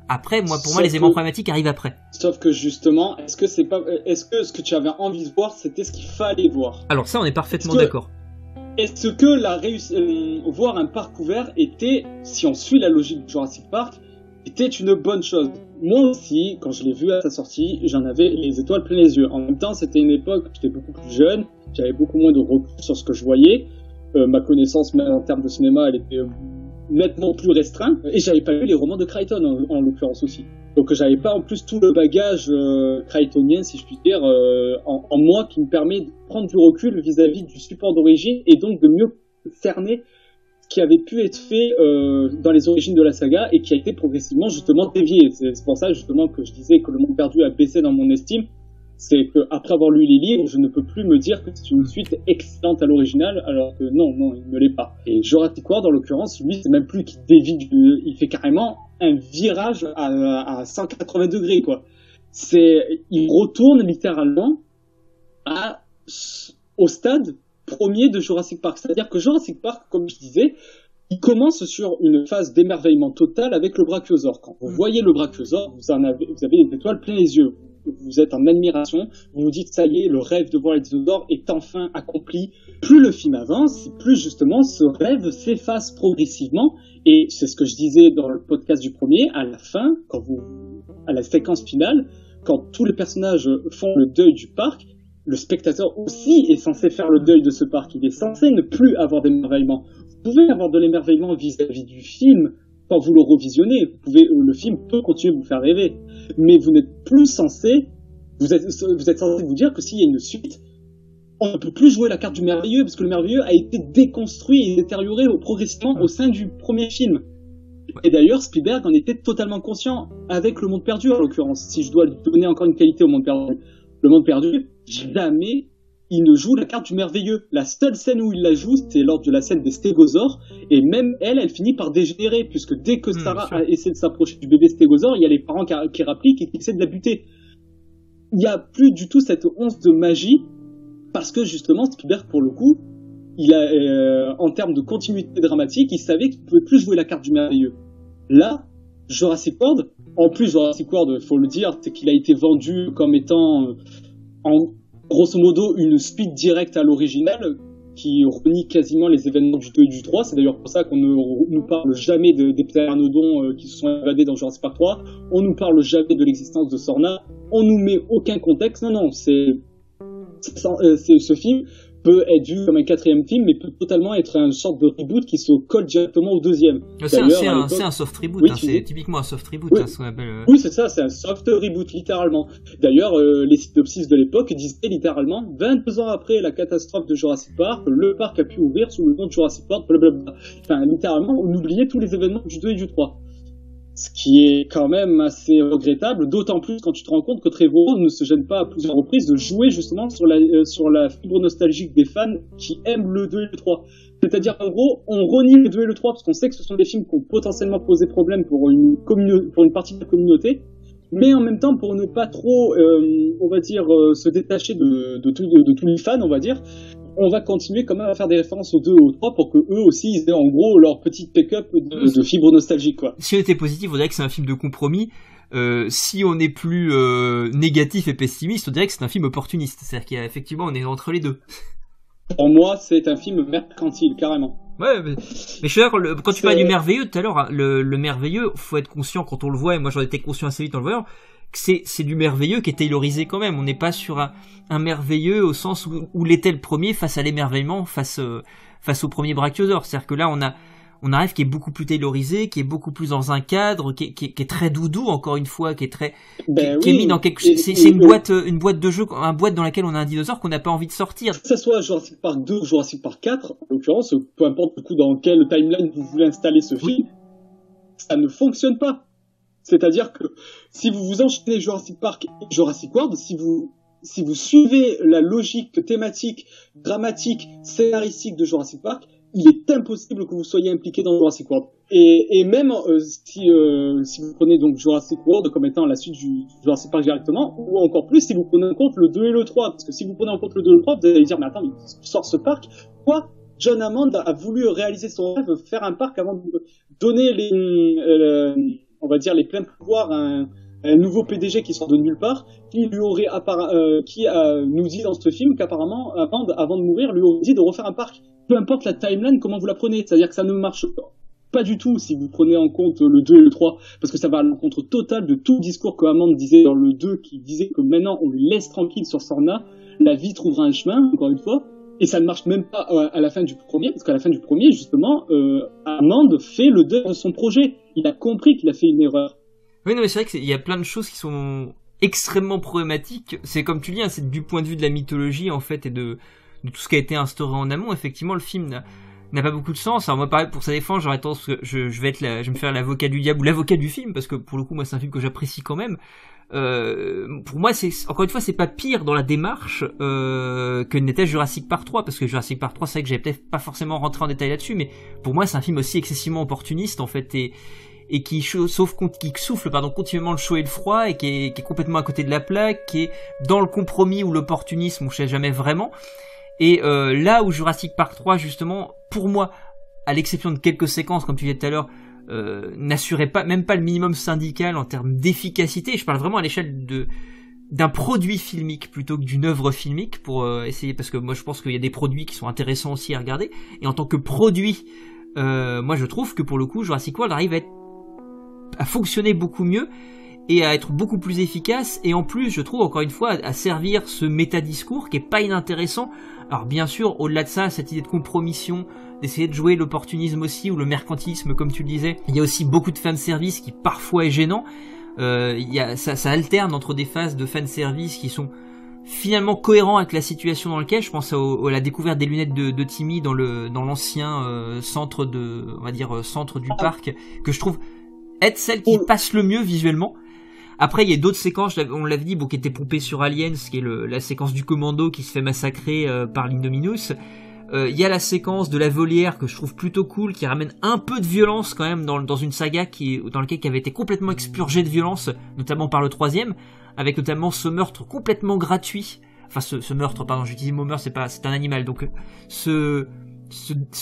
Après, pour moi, les éléments problématiques arrivent après. Sauf que justement, est-ce que ce que tu avais envie de voir, c'était ce qu'il fallait voir? Alors ça, on est parfaitement d'accord. Est-ce que voir un parc ouvert était, si on suit la logique de Jurassic Park, était une bonne chose. Moi aussi, quand je l'ai vu à sa sortie, j'en avais les étoiles plein les yeux. En même temps, c'était une époque où j'étais beaucoup plus jeune, j'avais beaucoup moins de recul sur ce que je voyais. Ma connaissance, même en termes de cinéma, elle était nettement plus restreinte. Et j'avais pas lu les romans de Crichton, en l'occurrence aussi. Donc j'avais pas en plus tout le bagage crichtonien, si je puis dire, en moi, qui me permet de prendre du recul vis-à-vis du support d'origine et donc de mieux cerner qui avait pu être fait dans les origines de la saga et qui a été progressivement justement dévié. C'est pour ça justement que je disais que Le Monde Perdu a baissé dans mon estime. C'est qu'après avoir lu les livres, je ne peux plus me dire que c'est une suite excellente à l'original, alors que non, il ne l'est pas. Et Jurassic World, en l'occurrence, lui, c'est même plus qu'il dévie, il fait carrément un virage à 180 degrés, quoi. Il retourne littéralement au stade premier de Jurassic Park. C'est-à-dire que Jurassic Park, comme je disais, il commence sur une phase d'émerveillement total avec le brachiosaure. Quand vous voyez le brachiosaure, vous avez les étoiles plein les yeux. Vous êtes en admiration, vous vous dites ça y est, le rêve de voir les dinosaures est enfin accompli. Plus le film avance, plus justement ce rêve s'efface progressivement. Et c'est ce que je disais dans le podcast du premier, à la fin, à la séquence finale, quand tous les personnages font le deuil du parc, le spectateur aussi est censé faire le deuil de ce parc. Il est censé ne plus avoir d'émerveillement. Vous pouvez avoir de l'émerveillement vis-à-vis du film quand vous le revisionnez. Le film peut continuer de vous faire rêver. Mais vous n'êtes plus censé, vous êtes censé vous dire que s'il y a une suite, on ne peut plus jouer la carte du merveilleux, parce que le merveilleux a été déconstruit et détérioré progressivement au sein du premier film. Et d'ailleurs, Spielberg en était totalement conscient avec Le Monde Perdu, en l'occurrence. Si je dois lui donner encore une qualité au Monde Perdu. Le Monde Perdu, jamais il ne joue la carte du merveilleux. La seule scène où il la joue, c'est lors de la scène des stégosaures, et même elle finit par dégénérer, puisque dès que Sarah a essayé de s'approcher du bébé stégosaure, il y a les parents qui rappliquent et qui essaient de la buter. Il n'y a plus du tout cette once de magie, parce que justement, Spielberg, pour le coup, en termes de continuité dramatique, il savait qu'il ne pouvait plus jouer la carte du merveilleux. Là, Jurassic World, en plus Jurassic World, il faut le dire, c'est qu'il a été vendu comme étant, grosso modo, une suite directe à l'original, qui renie quasiment les événements du 2 et du 3. C'est d'ailleurs pour ça qu'on ne nous parle jamais des ptéranodons qui se sont évadés dans Jurassic Park 3. On nous parle jamais de l'existence de Sorna. On nous met aucun contexte. Non, ce film peut être vu comme un quatrième film, mais peut totalement être une sorte de reboot qui se colle directement au deuxième. C'est un soft reboot, oui, c'est typiquement un soft reboot. Oui, ce qu'on appelle, oui, c'est ça, c'est un soft reboot, littéralement. D'ailleurs, les synopsis de l'époque disaient littéralement 22 ans après la catastrophe de Jurassic Park, le parc a pu ouvrir sous le nom de Jurassic Park, blablabla. Enfin, littéralement, on oubliait tous les événements du 2 et du 3. Ce qui est quand même assez regrettable, d'autant plus quand tu te rends compte que Trevorrow ne se gêne pas à plusieurs reprises de jouer justement sur la fibre nostalgique des fans qui aiment le 2 et le 3. C'est-à-dire, en gros, on renie le 2 et le 3 parce qu'on sait que ce sont des films qui ont potentiellement posé problème pour une partie de la communauté, mais en même temps, pour ne pas trop, on va dire, se détacher de tous les fans, on va dire, on va continuer quand même à faire des références au 2 et au 3 pour que eux aussi ils aient en gros leur petite pick-up de fibre nostalgique, quoi. Si on était positif, on dirait que c'est un film de compromis. Si on est plus négatif et pessimiste, on dirait que c'est un film opportuniste. C'est-à-dire qu'effectivement on est entre les deux. Pour moi, c'est un film mercantile, carrément. Ouais, mais je suis d'accord, quand tu parlais du merveilleux tout à l'heure, hein, le merveilleux, faut être conscient quand on le voit, et moi j'en étais conscient assez vite en le voyant, que c'est du merveilleux qui est taylorisé quand même. On n'est pas sur un merveilleux au sens où l'était le premier face à l'émerveillement, face au premier brachiosaure. C'est-à-dire que là, on a un rêve qui est beaucoup plus taylorisé, qui est beaucoup plus dans un cadre, qui est très doudou, encore une fois, qui est mis dans quelque chose. C'est une boîte de jeu, une boîte dans laquelle on a un dinosaure qu'on n'a pas envie de sortir. Que ce soit Jurassic Park 2 ou Jurassic Park 4, en l'occurrence, peu importe du coup dans quel timeline vous voulez installer ce film, ça ne fonctionne pas. C'est-à-dire que si vous enchaînez Jurassic Park et Jurassic World, si vous suivez la logique thématique, dramatique, scénaristique de Jurassic Park, il est impossible que vous soyez impliqué dans Jurassic World. Et même si vous prenez donc Jurassic World comme étant la suite du Jurassic Park directement, ou encore plus si vous prenez en compte le 2 et le 3, parce que si vous prenez en compte le 2 et le 3, vous allez dire mais attends, mais sort ce parc, quoi? John Hammond a voulu réaliser son rêve, faire un parc avant de donner on va dire les pleins pouvoirs à un nouveau PDG qui sort de nulle part, qui lui aurait nous dit dans ce film qu'apparemment avant de mourir lui aurait dit de refaire un parc. Peu importe la timeline, comment vous la prenez, c'est-à-dire que ça ne marche pas du tout si vous prenez en compte le 2 et le 3, parce que ça va à l'encontre totale de tout le discours que Hammond disait dans le 2, qui disait que maintenant on lui laisse tranquille sur Sorna, la vie trouvera un chemin, encore une fois, et ça ne marche même pas à la fin du premier, parce qu'à la fin du premier, justement, Hammond fait le deuil de son projet. Il a compris qu'il a fait une erreur. Oui, non, mais c'est vrai qu'il y a plein de choses qui sont extrêmement problématiques. C'est comme tu dis, hein, c'est du point de vue de la mythologie, en fait, et de tout ce qui a été instauré en amont. Effectivement, le film n'a pas beaucoup de sens. Alors moi, pareil, pour sa défense, j'aurais tendance que je vais me faire l'avocat du diable ou l'avocat du film, parce que pour le coup, moi, c'est un film que j'apprécie quand même. Pour moi, encore une fois, c'est pas pire dans la démarche que n'était Jurassic Park 3, parce que Jurassic Park 3, c'est vrai que j'avais peut-être pas forcément rentré en détail là-dessus, mais pour moi, c'est un film aussi excessivement opportuniste, en fait, et qui souffle continuellement le chaud et le froid, et qui est complètement à côté de la plaque, qui est dans le compromis ou l'opportunisme, on ne sait jamais vraiment. Et là où Jurassic Park 3, justement, pour moi, à l'exception de quelques séquences, comme tu disais tout à l'heure, n'assurait même pas le minimum syndical en termes d'efficacité. Je parle vraiment à l'échelle d'un produit filmique plutôt que d'une œuvre filmique, pour essayer, parce que moi je pense qu'il y a des produits qui sont intéressants aussi à regarder. Et en tant que produit, moi je trouve que pour le coup Jurassic World arrive à fonctionner beaucoup mieux et à être beaucoup plus efficace, et en plus je trouve encore une fois à servir ce métadiscours qui est pas inintéressant. Alors bien sûr, au-delà de ça, cette idée de compromission, d'essayer de jouer l'opportunisme aussi, ou le mercantilisme comme tu le disais, il y a aussi beaucoup de fanservice qui parfois est gênant. Ça alterne entre des phases de fanservice qui sont finalement cohérents avec la situation dans laquelle, je pense à la découverte des lunettes de Timmy dans l'ancien centre du parc, que je trouve être celle qui passe le mieux visuellement. Après, il y a d'autres séquences, on l'avait dit, qui étaient pompées sur Aliens, qui est la séquence du commando qui se fait massacrer par l'Indominus. Il y a la séquence de la volière que je trouve plutôt cool, qui ramène un peu de violence quand même dans une saga dans laquelle qui avait été complètement expurgée de violence, notamment par le 3e, avec notamment ce meurtre complètement gratuit. Enfin, ce meurtre, pardon, j'utilise le mot meurtre, c'est un animal, donc ce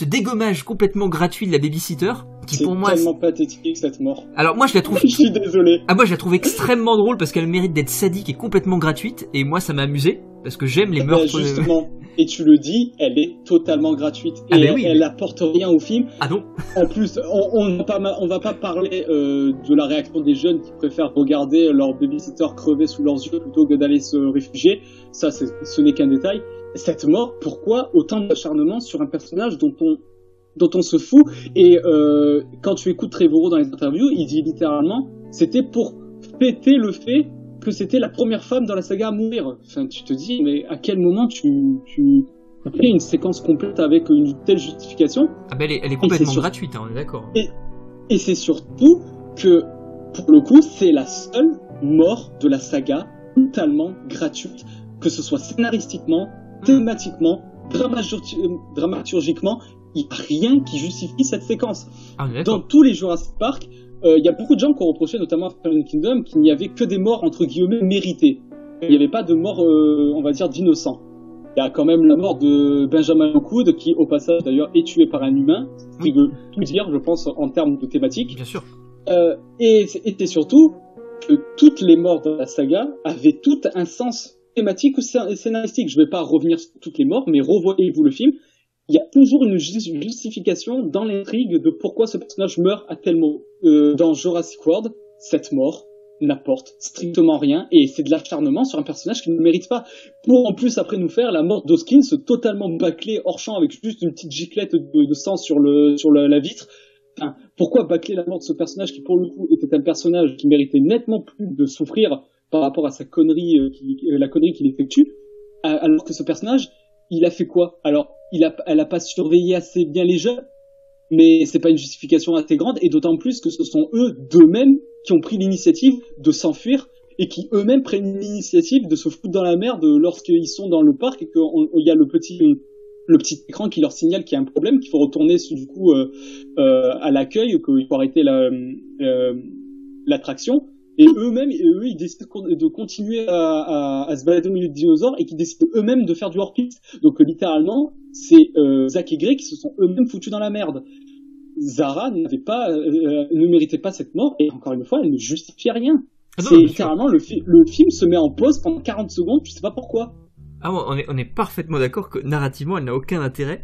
dégommage complètement gratuit de la babysitter, qui pour moi c'est tellement pathétique cette mort. Alors moi je la trouve je suis désolé. Moi je la trouve extrêmement drôle parce qu'elle mérite d'être sadique et complètement gratuite, et moi ça m'a amusé parce que j'aime les meurtres. Justement, et tu le dis, elle est totalement gratuite et oui, elle apporte rien au film. Ah non. En plus, on va pas parler de la réaction des jeunes qui préfèrent regarder leur babysitter crever sous leurs yeux plutôt que d'aller se réfugier. Ça, ce n'est qu'un détail. Cette mort, pourquoi autant d'acharnement sur un personnage dont on se fout? Et quand tu écoutes Trevorrow dans les interviews, il dit littéralement, c'était pour fêter le fait que c'était la première femme dans la saga à mourir. Enfin, tu te dis, mais à quel moment tu fais une séquence complète avec une telle justification? Ah ben elle est complètement gratuite, hein, on est d'accord. Et c'est surtout que, pour le coup, c'est la seule mort de la saga totalement gratuite, que ce soit scénaristiquement, thématiquement, dramaturgiquement, il n'y a rien qui justifie cette séquence. Dans tous les Jurassic Park, il y a beaucoup de gens qui ont reproché, notamment à Fallen Kingdom, qu'il n'y avait que des morts entre guillemets méritées. Il n'y avait pas de mort, on va dire, d'innocents. Il y a quand même la mort de Benjamin Lockwood, qui au passage d'ailleurs est tué par un humain, ce qui veut tout dire, je pense, en termes de thématique. Bien sûr. Et c'est surtout que toutes les morts de la saga avaient tout un sens thématique ou scénaristique. Je ne vais pas revenir sur toutes les morts, mais revoyez-vous le film. Il y a toujours une justification dans l'intrigue de pourquoi ce personnage meurt à tel moment. Dans Jurassic World, cette mort n'apporte strictement rien, et c'est de l'acharnement sur un personnage qui ne mérite pas. Pour en plus après nous faire la mort d'Hoskins totalement bâclée hors champ avec juste une petite giclette de sang sur la vitre. Enfin, pourquoi bâcler la mort de ce personnage qui pour le coup était un personnage qui méritait nettement plus de souffrir par rapport à sa connerie, la connerie qu'il effectue, alors que ce personnage, il a fait quoi? Alors, elle a pas surveillé assez bien les jeunes, mais c'est pas une justification assez grande, et d'autant plus que ce sont eux d'eux-mêmes qui ont pris l'initiative de s'enfuir, et qui eux-mêmes prennent l'initiative de se foutre dans la merde lorsqu'ils sont dans le parc et qu'il y a le petit écran qui leur signale qu'il y a un problème, qu'il faut retourner du coup à l'accueil, qu'il faut arrêter l'attraction. Et eux, ils décident de continuer à se balader au milieu de dinosaures, et qui décident eux-mêmes de faire du hors-piste. Donc littéralement, c'est Zach et Greg qui se sont eux-mêmes foutus dans la merde. Zara ne méritait pas cette mort, et encore une fois, elle ne justifiait rien. C'est littéralement le film se met en pause pendant 40 secondes, tu sais pas pourquoi. Ah, on est parfaitement d'accord que narrativement, elle n'a aucun intérêt.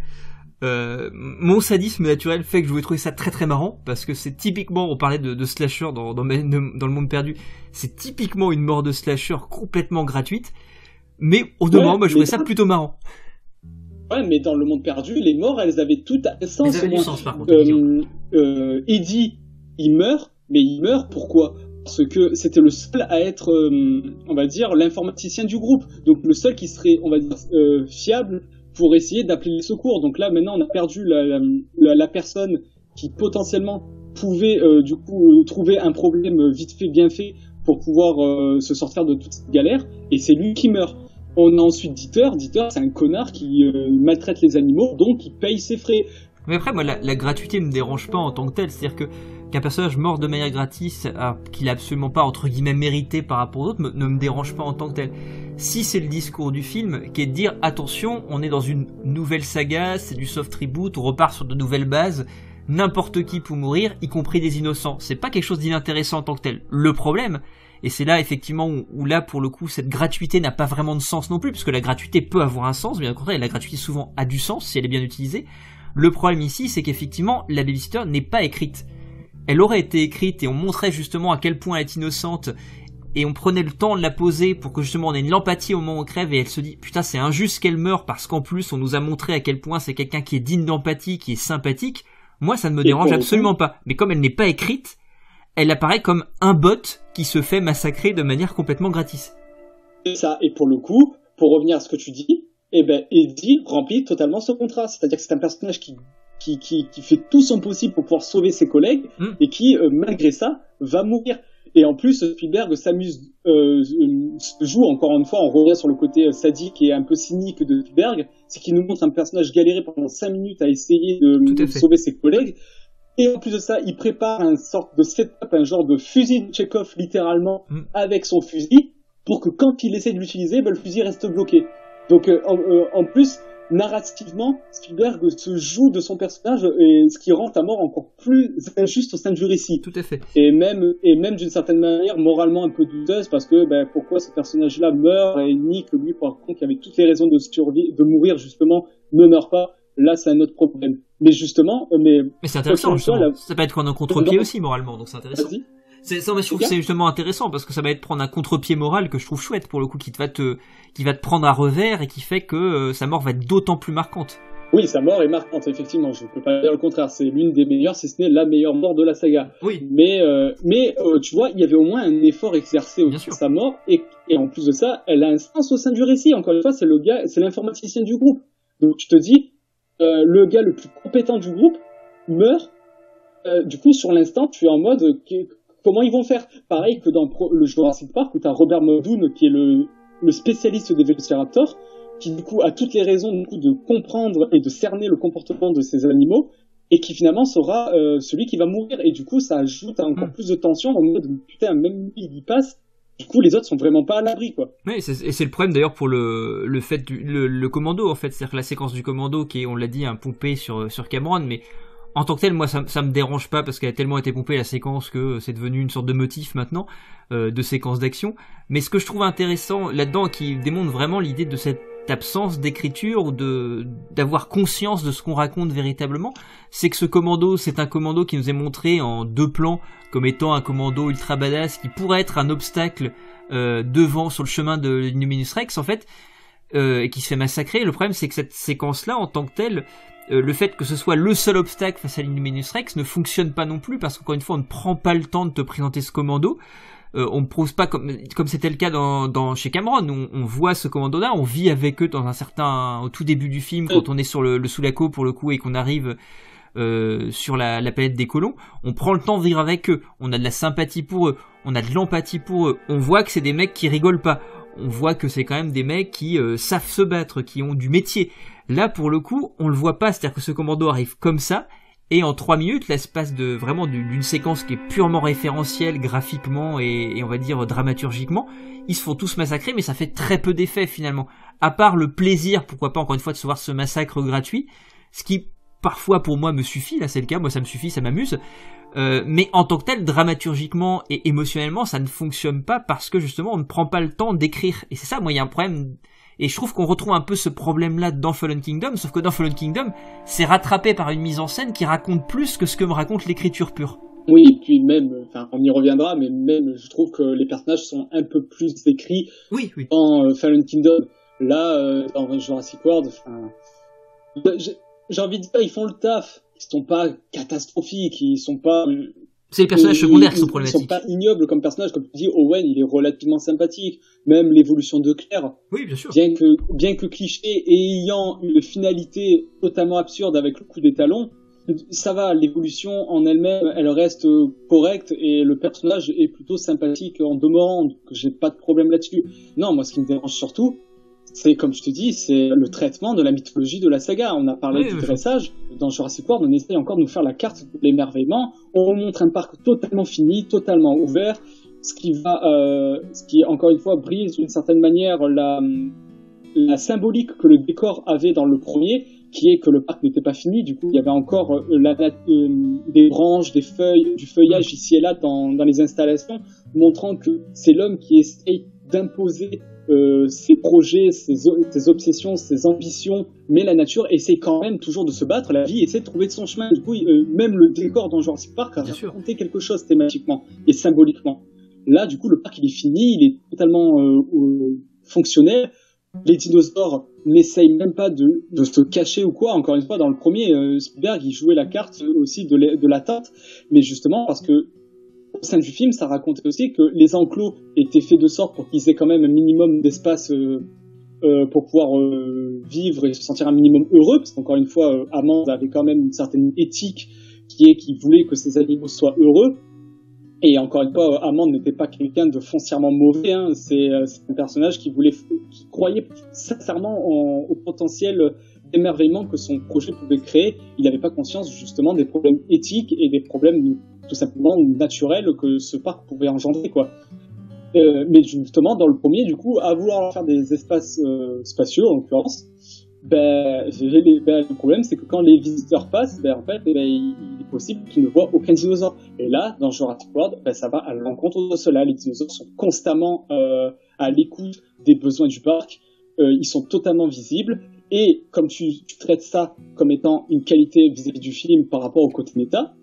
Mon sadisme naturel fait que je voulais trouver ça très très marrant, parce que c'est typiquement, on parlait de slasher dans le monde perdu, c'est typiquement une mort de slasher complètement gratuite, mais au demeurant, moi je trouvais ça plutôt marrant. Ouais, mais dans le monde perdu, les morts, elles avaient tout un sens. Elles avaient du sens, par contre. Eddie, il meurt, mais il meurt pourquoi ? Parce que c'était le seul à être, on va dire, l'informaticien du groupe. Donc le seul qui serait, on va dire, fiable pour essayer d'appeler les secours. Donc là, maintenant, on a perdu la personne qui potentiellement pouvait, du coup, trouver un problème vite fait, bien fait, pour pouvoir se sortir de toute cette galère. Et c'est lui qui meurt. On a ensuite Dieter. Dieter, c'est un connard qui maltraite les animaux, donc il paye ses frais. Mais après, moi, la gratuité me dérange pas en tant que telle. C'est-à-dire qu'un personnage mort de manière gratuite, qu'il a absolument pas, entre guillemets, mérité par rapport aux autres, ne me dérange pas en tant que tel. Si c'est le discours du film, qui est de dire, attention, on est dans une nouvelle saga, c'est du soft reboot, on repart sur de nouvelles bases, n'importe qui peut mourir, y compris des innocents. C'est pas quelque chose d'inintéressant en tant que tel. Le problème, et c'est là effectivement où là pour le coup cette gratuité n'a pas vraiment de sens non plus, parce que la gratuité peut avoir un sens, bien au contraire, la gratuité souvent a du sens si elle est bien utilisée. Le problème ici, c'est qu'effectivement la babysitter n'est pas écrite. Elle aurait été écrite et on montrait justement à quel point elle est innocente, et on prenait le temps de la poser pour que justement on ait de l'empathie au moment où on crève, et elle se dit putain c'est injuste qu'elle meure parce qu'en plus on nous a montré à quel point c'est quelqu'un qui est digne d'empathie, qui est sympathique. Moi ça ne me dérange absolument pas, mais comme elle n'est pas écrite, elle apparaît comme un bot qui se fait massacrer de manière complètement gratis. C'est ça, et pour le coup, pour revenir à ce que tu dis, eh ben Eddie remplit totalement ce contrat, c'est-à-dire que c'est un personnage qui fait tout son possible pour pouvoir sauver ses collègues, et qui, malgré ça, va mourir. Et en plus, Spielberg s'amuse, joue encore une fois, on revient sur le côté sadique et un peu cynique de Spielberg, c'est qu'il nous montre un personnage galérer pendant 5 minutes à essayer de sauver ses collègues. Et en plus de ça, il prépare une sorte de setup, un genre de fusil de Tchekhov, littéralement, avec son fusil, pour que quand il essaie de l'utiliser, le fusil reste bloqué. Donc, en plus, narrativement, Spielberg se joue de son personnage, et ce qui rend ta mort encore plus injuste au sein du récit. Tout à fait. Et même d'une certaine manière, moralement un peu douteuse, parce que, pourquoi ce personnage-là meurt, et Nick, lui, par contre, qui avait toutes les raisons de mourir, justement, ne meurt pas. Là, c'est un autre problème. Mais justement, mais c'est intéressant, justement. Ça peut être prendre un contre-pied aussi, moralement, donc c'est intéressant. Vas-y. Je trouve que c'est justement intéressant, parce que ça va être prendre un contre-pied moral que je trouve chouette, pour le coup, qui va te prendre à revers, et qui fait que sa mort va être d'autant plus marquante. Oui, sa mort est marquante, effectivement. Je ne peux pas dire le contraire. C'est l'une des meilleures, si ce n'est la meilleure mort de la saga. Oui. Mais tu vois, il y avait au moins un effort exercé autour de sa mort, et en plus de ça, elle a un sens au sein du récit. Encore une fois, c'est l'informaticien du groupe. Donc tu te dis, le gars le plus compétent du groupe meurt. Du coup, sur l'instant, tu es en mode comment ils vont faire. Pareil que dans le Jurassic Park, où tu as Robert Muldoon, qui est le spécialiste des Velociraptors, qui du coup a toutes les raisons du coup de comprendre et de cerner le comportement de ces animaux, et qui finalement sera celui qui va mourir. Et du coup, ça ajoute encore plus de tension en mode putain, même lui il y passe. Du coup, les autres sont vraiment pas à l'abri, quoi. Oui, et c'est le problème d'ailleurs pour le fait le commando, en fait. C'est-à-dire que la séquence du commando qui est, on l'a dit, pompée sur Cameron, mais en tant que tel, moi, ça me dérange pas parce qu'elle a tellement été pompée la séquence que c'est devenu une sorte de motif maintenant, de séquence d'action. Mais ce que je trouve intéressant là-dedans, qui démontre vraiment l'idée de cette absence d'écriture ou d'avoir conscience de ce qu'on raconte véritablement, c'est que ce commando, c'est un commando qui nous est montré en 2 plans comme étant un commando ultra badass qui pourrait être un obstacle devant sur le chemin de l'Indominus Rex en fait, et qui se fait massacrer. Le problème c'est que cette séquence-là en tant que telle, le fait que ce soit le seul obstacle face à l'Indominus Rex ne fonctionne pas non plus, parce qu'encore une fois on ne prend pas le temps de te présenter ce commando. On ne pose pas comme c'était le cas chez Cameron. On voit ce commando-là, on vit avec eux au tout début du film, quand on est sur le Sulaco pour le coup et qu'on arrive sur la planète des colons. On prend le temps de vivre avec eux. On a de la sympathie pour eux, on a de l'empathie pour eux. On voit que c'est des mecs qui rigolent pas. On voit que c'est quand même des mecs qui savent se battre, qui ont du métier. Là, pour le coup, on le voit pas. C'est-à-dire que ce commando arrive comme ça. Et en 3 minutes, l'espace d'une séquence qui est purement référentielle graphiquement et on va dire dramaturgiquement, ils se font tous massacrer, mais ça fait très peu d'effet finalement. À part le plaisir, pourquoi pas encore une fois, de se voir ce massacre gratuit, ce qui parfois pour moi me suffit, là c'est le cas, moi ça me suffit, ça m'amuse, mais en tant que tel, dramaturgiquement et émotionnellement, ça ne fonctionne pas parce que justement on ne prend pas le temps d'écrire. Et c'est ça, moi il y a un problème Et je trouve qu'on retrouve un peu ce problème-là dans Fallen Kingdom, sauf que dans Fallen Kingdom, c'est rattrapé par une mise en scène qui raconte plus que ce que me raconte l'écriture pure. Oui, et puis même, enfin, on y reviendra, mais même, je trouve que les personnages sont un peu plus écrits oui. dans Fallen Kingdom. Là, dans Jurassic World, enfin, j'ai envie de dire, ils font le taf. Ils sont pas catastrophiques, ils sont pas... C'est les personnages secondaires qui sont problématiques. Ils sont pas ignobles comme personnages, comme tu dis, Owen, il est relativement sympathique. Même l'évolution de Claire. Oui, bien sûr. Bien que cliché et ayant une finalité totalement absurde avec le coup des talons, ça va, l'évolution en elle-même, elle reste correcte et le personnage est plutôt sympathique en demeurant, donc j'ai pas de problème là-dessus. Non, moi, ce qui me dérange surtout, c'est, comme je te dis, c'est le traitement de la mythologie de la saga. On a parlé du dressage. Dans Jurassic World, on essaye encore de nous faire la carte de l'émerveillement. On montre un parc totalement fini, totalement ouvert, ce qui, encore une fois, brise d'une certaine manière la symbolique que le décor avait dans le premier, qui est que le parc n'était pas fini. Du coup, il y avait encore des branches, du feuillage ici et là dans les installations, montrant que c'est l'homme qui essaye d'imposer ses projets, ses obsessions, ses ambitions, mais la nature essaie quand même toujours de se battre, la vie essaie de trouver son chemin. Du coup, même le décor dans Jurassic Park a raconté quelque chose thématiquement et symboliquement. Là, du coup, le parc il est fini, il est totalement fonctionnel. Les dinosaures n'essayent même pas de se cacher ou quoi. Encore une fois, dans le premier, Spielberg il jouait la carte aussi de l'attente, mais justement parce que au sein du film, ça racontait aussi que les enclos étaient faits de sorte pour qu'ils aient quand même un minimum d'espace pour pouvoir vivre et se sentir un minimum heureux, parce qu'encore une fois, Hammond avait quand même une certaine éthique qui voulait que ces animaux soient heureux. Et encore une fois, Hammond n'était pas quelqu'un de foncièrement mauvais, hein. C'est un personnage qui croyait sincèrement au potentiel d'émerveillement que son projet pouvait créer. Il n'avait pas conscience justement des problèmes éthiques et des problèmes tout simplement naturels que ce parc pouvait engendrer, quoi. Mais justement, dans le premier, du coup, à vouloir faire des espaces spatiaux, en l'occurrence, le problème, c'est que quand les visiteurs passent, en fait, il est possible qu'ils ne voient aucun dinosaure. Et là, dans Jurassic World, ça va à l'encontre de cela. Les dinosaures sont constamment à l'écoute des besoins du parc. Ils sont totalement visibles. Et comme tu traites ça comme étant une qualité vis-à-vis du film par rapport au côté méta,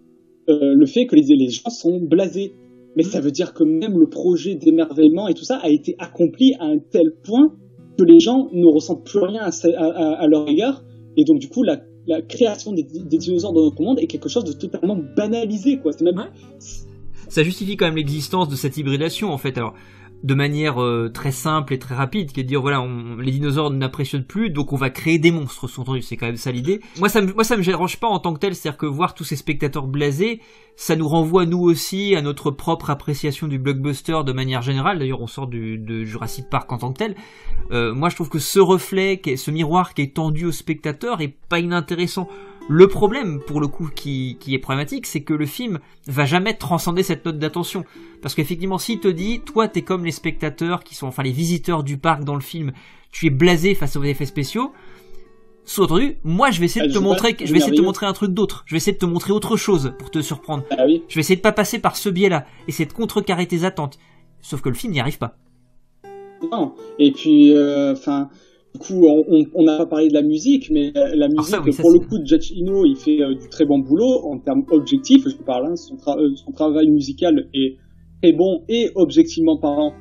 le fait que les gens sont blasés. Mais ça veut dire que même le projet d'émerveillement et tout ça a été accompli à un tel point que les gens ne ressentent plus rien à leur égard. Et donc, du coup, la création des dinosaures dans notre monde est quelque chose de totalement banalisé, quoi. C'est même... Ça justifie quand même l'existence de cette hybridation, en fait. Alors, de manière très simple et très rapide, qui est de dire voilà, les dinosaures n'impressionnent plus, donc on va créer des monstres, sous-entendu, c'est quand même ça l'idée. Moi ça me dérange pas en tant que tel, c'est-à-dire que voir tous ces spectateurs blasés, ça nous renvoie nous aussi à notre propre appréciation du blockbuster de manière générale. D'ailleurs on sort de Jurassic Park en tant que tel. Moi je trouve que ce reflet, ce miroir qui est tendu au spectateur est pas inintéressant. Le problème, pour le coup, qui est problématique, c'est que le film va jamais transcender cette note d'attention. Parce qu'effectivement, s'il te dit, toi, t'es comme les spectateurs qui sont, enfin, les visiteurs du parc dans le film, tu es blasé face aux effets spéciaux, sous-entendu, moi, je vais essayer de te montrer un truc d'autre. Je vais essayer de te montrer autre chose pour te surprendre. Ah oui. Je vais essayer de pas passer par ce biais-là. Essayer de contrecarrer tes attentes. Sauf que le film n'y arrive pas. Non. Et puis, du coup, on n'a pas parlé de la musique, mais la musique, le coup, Giacchino, il fait du très bon boulot en termes objectifs, je parle, hein, son travail musical est très bon et objectivement parlant,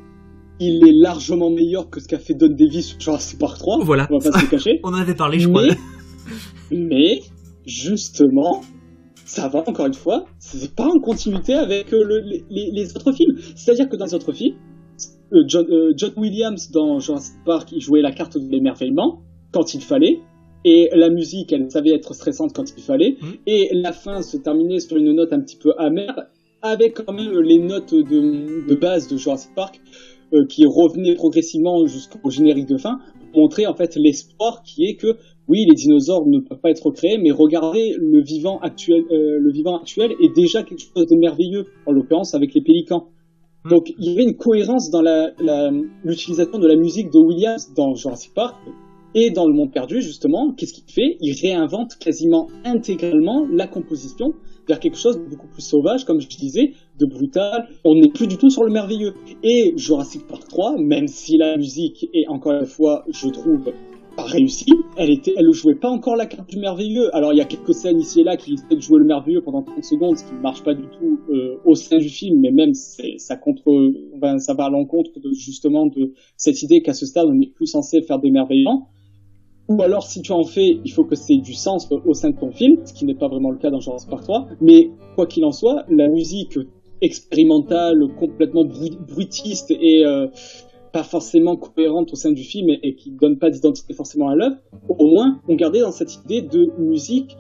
il est largement meilleur que ce qu'a fait Don Davis sur Jurassic Park 3. Voilà. On va pas se le cacher. On en avait parlé, je crois. Mais, justement, ça va, encore une fois, c'est pas en continuité avec les autres films. C'est-à-dire que dans les autres films, John Williams dans Jurassic Park, il jouait la carte de l'émerveillement quand il fallait, et la musique, elle savait être stressante quand il fallait, et la fin se terminait sur une note un petit peu amère, avec quand même les notes de base de Jurassic Park qui revenaient progressivement jusqu'au générique de fin, pour montrer en fait l'espoir qui est que oui, les dinosaures ne peuvent pas être recréés, mais regardez le vivant actuel est déjà quelque chose de merveilleux, en l'occurrence avec les pélicans. Donc il y avait une cohérence dans l'utilisation de la musique de Williams dans Jurassic Park et dans Le Monde Perdu, justement. Qu'est-ce qu'il fait? Il réinvente quasiment intégralement la composition vers quelque chose de beaucoup plus sauvage, comme je disais, de brutal. On n'est plus du tout sur le merveilleux. Et Jurassic Park 3, même si la musique est encore une fois, je trouve, pas réussie, elle ne jouait pas encore la carte du merveilleux. Alors il y a quelques scènes ici et là qui essaient de jouer le merveilleux pendant 30 secondes, ce qui ne marche pas du tout au sein du film, mais même ça va à l'encontre justement de cette idée qu'à ce stade on n'est plus censé faire des merveillements. Ou alors si tu en fais, il faut que c'est du sens au sein de ton film, ce qui n'est pas vraiment le cas dans Jurassic Park 3. Mais quoi qu'il en soit, la musique expérimentale, complètement bruitiste et pas forcément cohérente au sein du film et qui donne pas d'identité forcément à l'œuvre, au moins on gardait dans cette idée de musique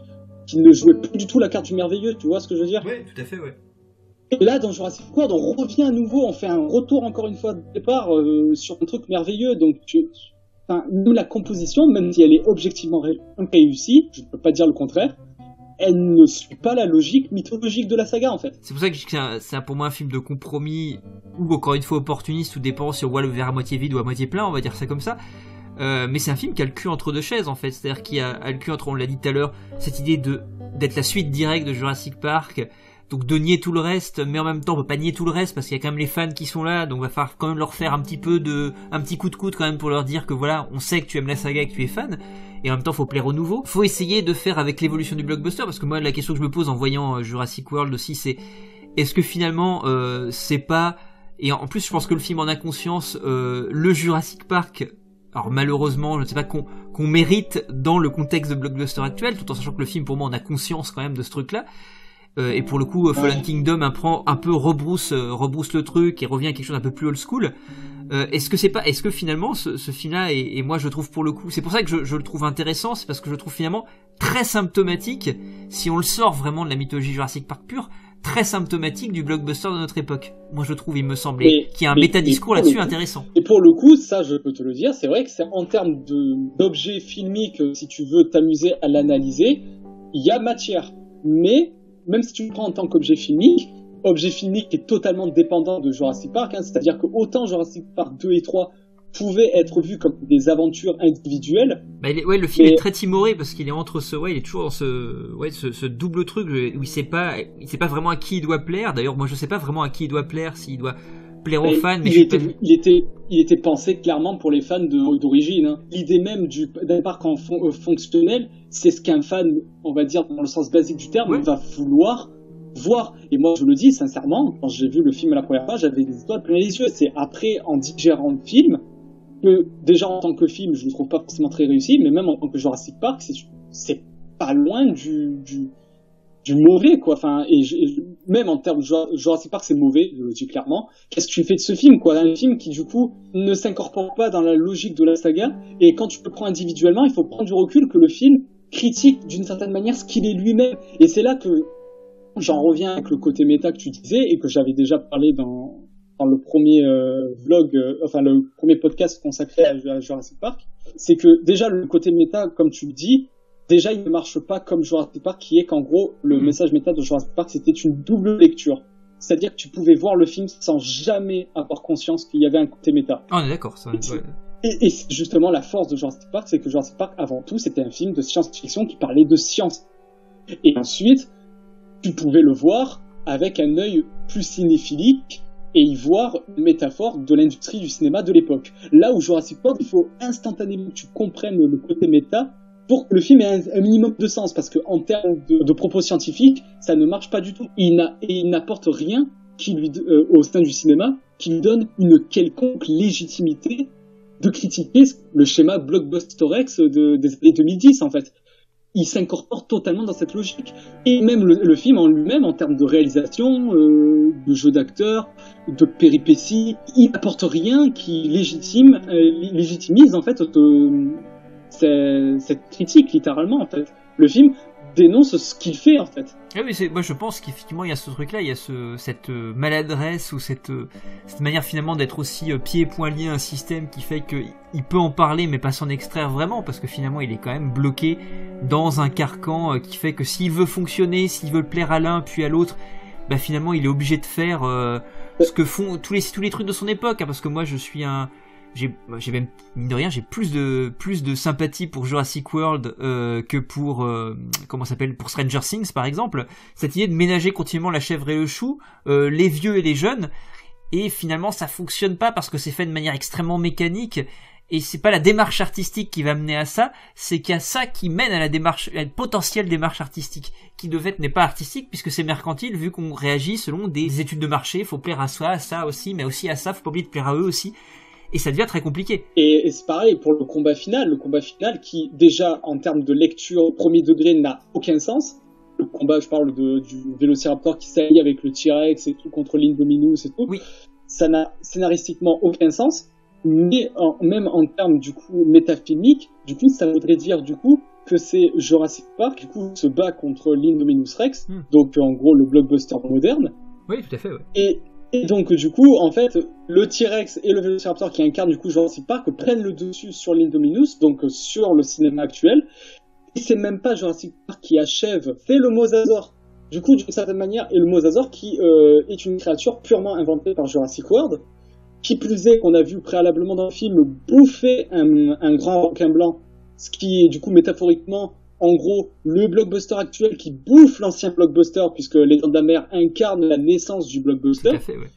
qui ne jouait plus du tout la carte du merveilleux, tu vois ce que je veux dire? Oui, tout à fait, ouais. Et là, dans Jurassic World, on revient à nouveau, on fait un retour encore une fois de départ sur un truc merveilleux, donc nous, la composition, même si elle est objectivement réussie, je ne peux pas dire le contraire, elle ne suit pas la logique mythologique de la saga, en fait. C'est pour ça que je dis que c'est pour moi un film de compromis, ou encore une fois opportuniste, tout dépend si on voit le verre à moitié vide ou à moitié plein, on va dire ça comme ça. Mais c'est un film qui a le cul entre deux chaises, en fait. C'est-à-dire qu'il a le cul entre, on l'a dit tout à l'heure, cette idée d'être la suite directe de Jurassic Park, donc de nier tout le reste, mais en même temps on peut pas nier tout le reste parce qu'il y a quand même les fans qui sont là, donc va falloir quand même leur faire un petit coup de coude quand même pour leur dire que voilà, on sait que tu aimes la saga et que tu es fan, et en même temps faut plaire au nouveau. Faut essayer de faire avec l'évolution du blockbuster, parce que moi la question que je me pose en voyant Jurassic World aussi, c'est est-ce que finalement c'est pas, et en plus je pense que le film en a conscience, le Jurassic Park, alors malheureusement, je ne sais pas qu'on mérite dans le contexte de blockbuster actuel, tout en sachant que le film pour moi on a conscience quand même de ce truc-là. Et pour le coup, Fallen Kingdom un peu rebrousse le truc et revient à quelque chose d'un peu plus old school. Est-ce que finalement ce film-là et moi je trouve pour le coup, c'est pour ça que je le trouve intéressant, c'est parce que je le trouve finalement très symptomatique, si on le sort vraiment de la mythologie Jurassic Park pure, très symptomatique du blockbuster de notre époque. Moi je trouve, il me semblait qu'il y a un métadiscours là-dessus intéressant. Et pour le coup, ça je peux te le dire, c'est vrai que c'est en termes d'objets filmiques, si tu veux t'amuser à l'analyser, il y a matière. Mais même si tu le prends en tant qu'objet filmique qui est totalement dépendant de Jurassic Park, c'est-à-dire que autant Jurassic Park 2 et 3 pouvaient être vus comme des aventures individuelles. Le film est très timoré parce qu'il est entre il est toujours dans ce double truc où il sait pas vraiment à qui il doit plaire. D'ailleurs, moi je sais pas vraiment à qui il doit plaire, s'il doit plaire aux fans, mais il était pensé clairement pour les fans d'origine, hein. L'idée même d'un parc fonctionnel, c'est ce qu'un fan, on va dire dans le sens basique du terme, va vouloir voir. Et moi je le dis sincèrement, quand j'ai vu le film la première fois, j'avais des étoiles plein les yeux. C'est après, en digérant le film, que déjà en tant que film je le trouve pas forcément très réussi, mais même en tant que Jurassic Park, c'est pas loin du mauvais, quoi. Enfin, même en termes de Jurassic Park, c'est mauvais, je le dis clairement. Qu'est-ce que tu fais de ce film, quoi? Un film qui, du coup, ne s'incorpore pas dans la logique de la saga. Et quand tu le prends individuellement, il faut prendre du recul que le film critique d'une certaine manière ce qu'il est lui-même. Et c'est là que j'en reviens avec le côté méta que tu disais et que j'avais déjà parlé dans le premier le premier podcast consacré à Jurassic Park. C'est que déjà, le côté méta, comme tu le dis, déjà, il ne marche pas comme Jurassic Park, qui est qu'en gros, le message méta de Jurassic Park, c'était une double lecture. C'est-à-dire que tu pouvais voir le film sans jamais avoir conscience qu'il y avait un côté méta. Ah, on est d'accord, ça. Et c'est justement la force de Jurassic Park, c'est que Jurassic Park, avant tout, c'était un film de science-fiction qui parlait de science. Et ensuite, tu pouvais le voir avec un œil plus cinéphilique et y voir une métaphore de l'industrie du cinéma de l'époque. Là où Jurassic Park, il faut instantanément que tu comprennes le côté méta pour que le film ait un minimum de sens, parce qu'en termes de propos scientifiques, ça ne marche pas du tout. Il n'apporte rien au sein du cinéma qui lui donne une quelconque légitimité de critiquer le schéma blockbusterex des années 2010, en fait. Il s'incorpore totalement dans cette logique. Et même le film en lui-même, en termes de réalisation, de jeu d'acteurs, de péripéties, il n'apporte rien qui légitimise, en fait, cette critique, littéralement, en fait. Le film dénonce ce qu'il fait, en fait. Oui, moi je pense qu'effectivement il y a ce truc-là, il y a cette maladresse ou cette manière finalement d'être aussi pieds et poings liés à un système qui fait qu'il peut en parler mais pas s'en extraire vraiment, parce que finalement il est quand même bloqué dans un carcan qui fait que s'il veut fonctionner, s'il veut plaire à l'un puis à l'autre, bah finalement il est obligé de faire ce que font tous les trucs de son époque, hein, parce que moi je suis un j'ai même, mine de rien, j'ai plus de sympathie pour Jurassic World que pour pour Stranger Things par exemple. Cette idée de ménager continuellement la chèvre et le chou, les vieux et les jeunes, et finalement ça fonctionne pas parce que c'est fait de manière extrêmement mécanique. Et c'est pas la démarche artistique qui va mener à ça, c'est qu'il y a ça qui mène à la potentielle démarche artistique, qui de fait n'est pas artistique puisque c'est mercantile vu qu'on réagit selon des études de marché, faut plaire à soi, à ça aussi, mais aussi à ça, faut pas oublier de plaire à eux aussi. Et ça devient très compliqué. Et c'est pareil pour le combat final qui déjà en termes de lecture au premier degré n'a aucun sens. Le combat, je parle du Vélociraptor qui s'allie avec le T-Rex et tout contre l'Indominus et tout. Oui. Ça n'a scénaristiquement aucun sens. Mais même en termes du coup métafilmiques, du coup ça voudrait dire du coup que c'est Jurassic Park du coup se bat contre l'Indominus Rex, donc en gros le blockbuster moderne. Oui, tout à fait. Ouais. Et donc du coup en fait le T-Rex et le Vélociraptor qui incarnent du coup Jurassic Park prennent le dessus sur l'Indominus, donc sur le cinéma actuel. Et c'est même pas Jurassic Park qui achève, c'est le Mosasaur. Du coup d'une certaine manière, et le Mosasaur qui est une créature purement inventée par Jurassic World. Qui plus est, qu'on a vu préalablement dans le film bouffer un grand requin blanc, ce qui est du coup métaphoriquement, en gros, le blockbuster actuel qui bouffe l'ancien blockbuster, puisque Les Dents de la Mer incarne la naissance du blockbuster. Tout à fait, ouais.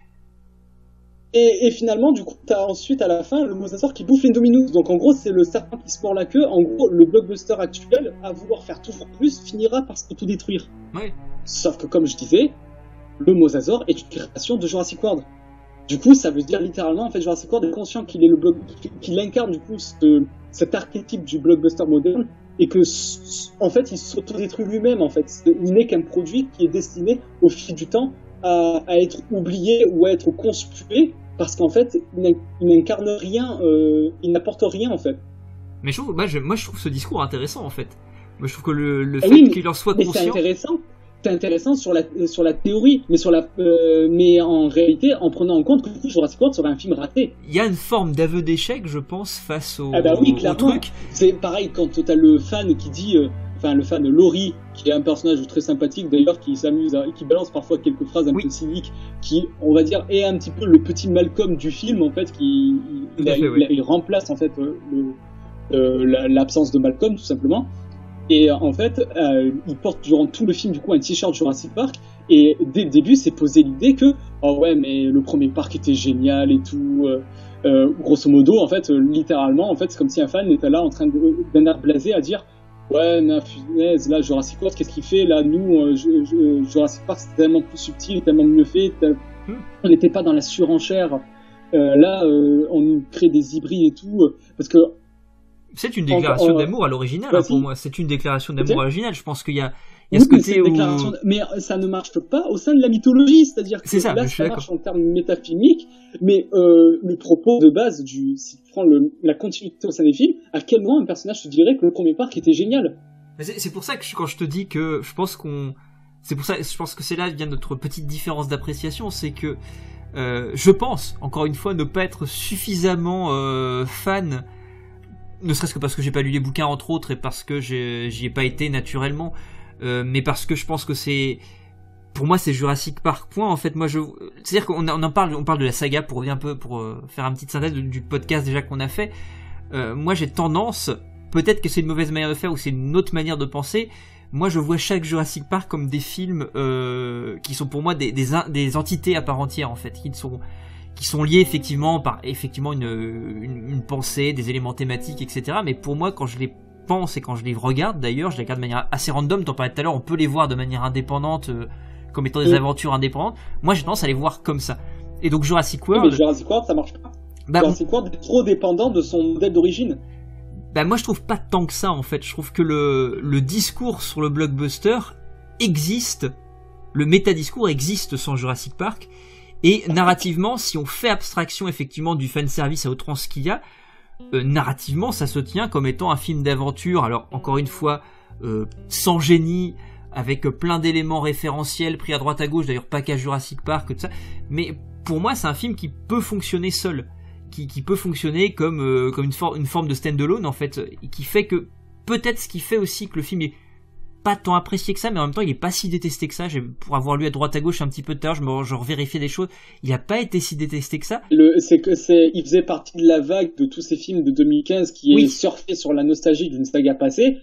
Et finalement, du coup, t'as ensuite à la fin le Mosasaur qui bouffe l'Indominus. Donc en gros, c'est le serpent qui se mord la queue. En gros, le blockbuster actuel, à vouloir faire toujours plus, finira par se tout détruire. Ouais. Sauf que, comme je disais, le Mosasaur est une création de Jurassic World. Du coup, ça veut dire littéralement, en fait, Jurassic World est conscient qu'il incarne du coup cet archétype du blockbuster moderne et que, en fait, il s'autodétruit lui-même. En fait, il n'est qu'un produit qui est destiné au fil du temps à être oublié ou à être conspué parce qu'en fait, il n'incarne rien, il n'apporte rien en fait. Mais je trouve ce discours intéressant en fait. Moi, je trouve que le fait qu'il en soit conscient. C'est intéressant sur la théorie, mais en réalité, en prenant en compte que Jurassic World serait un film raté. Il y a une forme d'aveu d'échec, je pense, face au truc. C'est pareil quand t'as le fan qui dit, le fan Laurie, qui est un personnage très sympathique d'ailleurs, qui s'amuse, qui balance parfois quelques phrases un peu cyniques, qui, on va dire, est un petit peu le petit Malcolm du film en fait, il remplace en fait l'absence de Malcolm tout simplement. Et en fait, il porte durant tout le film du coup un t-shirt Jurassic Park. Et dès le début, c'est posé l'idée que mais le premier parc était génial et tout. Grosso modo, en fait, littéralement, en fait, c'est comme si un fan était là en train d'un air blasé à dire mais punaise, là Jurassic World, qu'est-ce qu'il fait là? Nous, Jurassic Park, c'est tellement plus subtil, tellement mieux fait. On n'était pas dans la surenchère. Là, on nous crée des hybrides et tout, parce que. C'est une déclaration d'amour à l'original pour moi. C'est une déclaration d'amour originale. Je pense qu'il y a ce côté où... Mais ça ne marche pas au sein de la mythologie. C'est-à-dire que ça marche en termes métafilmiques, mais le propos de base si tu prends la continuité au sein des films, à quel moment un personnage te dirait que le premier parc était génial? C'est pour ça que quand je te dis que je pense que c'est là vient notre petite différence d'appréciation, c'est que je pense, encore une fois, ne pas être suffisamment fan, ne serait-ce que parce que j'ai pas lu les bouquins entre autres et parce que j'y ai pas été naturellement, mais parce que je pense que pour moi c'est Jurassic Park point. En fait, moi c'est-à-dire qu'on on parle de la saga pour faire une petite synthèse du podcast déjà qu'on a fait. Moi j'ai tendance, peut-être que c'est une mauvaise manière de faire ou c'est une autre manière de penser. Moi je vois chaque Jurassic Park comme des films qui sont pour moi des entités à part entière en fait, qui sont liés effectivement par une pensée, des éléments thématiques, etc. Mais pour moi, quand je les pense et quand je les regarde, d'ailleurs, je les regarde de manière assez random. T'en parlais tout à l'heure, on peut les voir de manière indépendante, comme étant des aventures indépendantes. Moi, j'ai tendance à les voir comme ça. Et donc Jurassic World... Mais Jurassic World, ça marche pas. Jurassic World est trop dépendant de son modèle d'origine. Moi, je trouve pas tant que ça, en fait. Je trouve que le discours sur le blockbuster existe, le métadiscours existe sans Jurassic Park. Et narrativement, si on fait abstraction effectivement du fanservice à outrance qu'il y a, narrativement ça se tient comme étant un film d'aventure, alors encore une fois sans génie, avec plein d'éléments référentiels pris à droite à gauche, d'ailleurs pas qu'à Jurassic Park, tout ça, mais pour moi c'est un film qui peut fonctionner seul, qui peut fonctionner comme une forme de stand-alone en fait, et qui fait que peut-être ce qui fait aussi que le film est pas tant apprécié que ça, mais en même temps il est pas si détesté que ça. Pour avoir lu à droite à gauche un petit peu de l'heure, je revérifiais des choses, il a pas été si détesté que ça. Il faisait partie de la vague de tous ces films de 2015 qui est surfé sur la nostalgie d'une saga passée.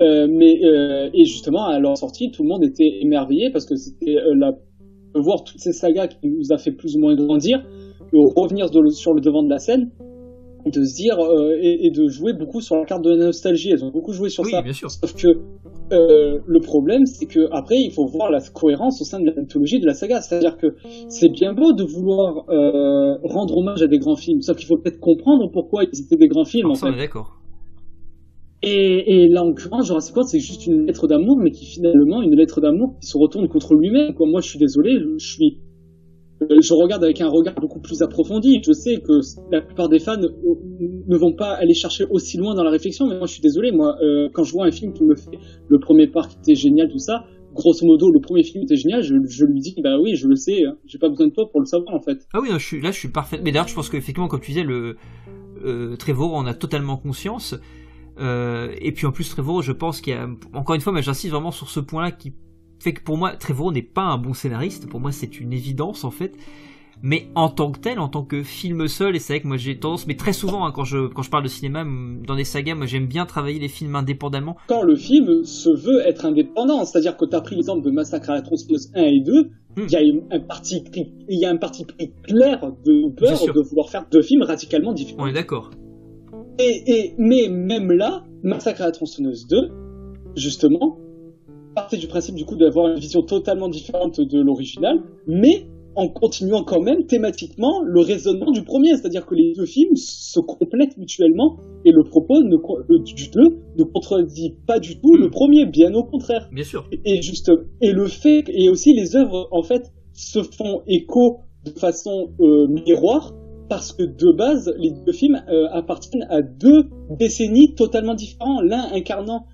Et justement à leur sortie, tout le monde était émerveillé parce que c'était de voir toutes ces sagas qui nous a fait plus ou moins grandir, revenir sur le devant de la scène, de se dire et de jouer beaucoup sur la carte de la nostalgie. Elles ont beaucoup joué sur ça. Bien sûr. Sauf que le problème, c'est que après, il faut voir la cohérence au sein de la mythologie de la saga. C'est-à-dire que c'est bien beau de vouloir rendre hommage à des grands films, sauf qu'il faut peut-être comprendre pourquoi ils étaient des grands films. Ça, on est d'accord. Et là, en l'occurrence, Jurassic World, c'est juste une lettre d'amour, mais qui finalement, une lettre d'amour qui se retourne contre lui-même. Moi, je suis désolé, je regarde avec un regard beaucoup plus approfondi. Je sais que la plupart des fans ne vont pas aller chercher aussi loin dans la réflexion, mais moi, je suis désolé. Moi, quand je vois un film qui me fait le premier parc était génial, tout ça, grosso modo, le premier film était génial, je lui dis, bah oui, je le sais, j'ai pas besoin de toi pour le savoir, en fait. Ah oui, non, je suis parfait. Mais d'ailleurs, je pense qu'effectivement, comme tu disais, Trevor en a totalement conscience. Et puis en plus Trevor, je pense qu'il y a, encore une fois, mais j'insiste vraiment sur ce point-là qui fait que pour moi Trevor n'est pas un bon scénariste. Pour moi c'est une évidence en fait, mais en tant que tel, en tant que film seul, et c'est vrai que moi j'ai tendance, mais très souvent quand je parle de cinéma dans des sagas, moi j'aime bien travailler les films indépendamment. Quand le film se veut être indépendant, c'est-à-dire que tu as pris l'exemple de Massacre à la tronçonneuse 1 et 2, il y a un parti pris clair de peur de vouloir faire deux films radicalement différents. On est d'accord. Mais même là, Massacre à la tronçonneuse 2, justement, partait du principe du coup d'avoir une vision totalement différente de l'original, mais en continuant quand même thématiquement le raisonnement du premier, c'est-à-dire que les deux films se complètent mutuellement et le propos du deux ne contredit pas du tout le premier, bien au contraire. Bien sûr. Et le fait, et aussi les œuvres en fait se font écho de façon miroir. Parce que de base, les deux films appartiennent à deux décennies totalement différentes. L'un incarnant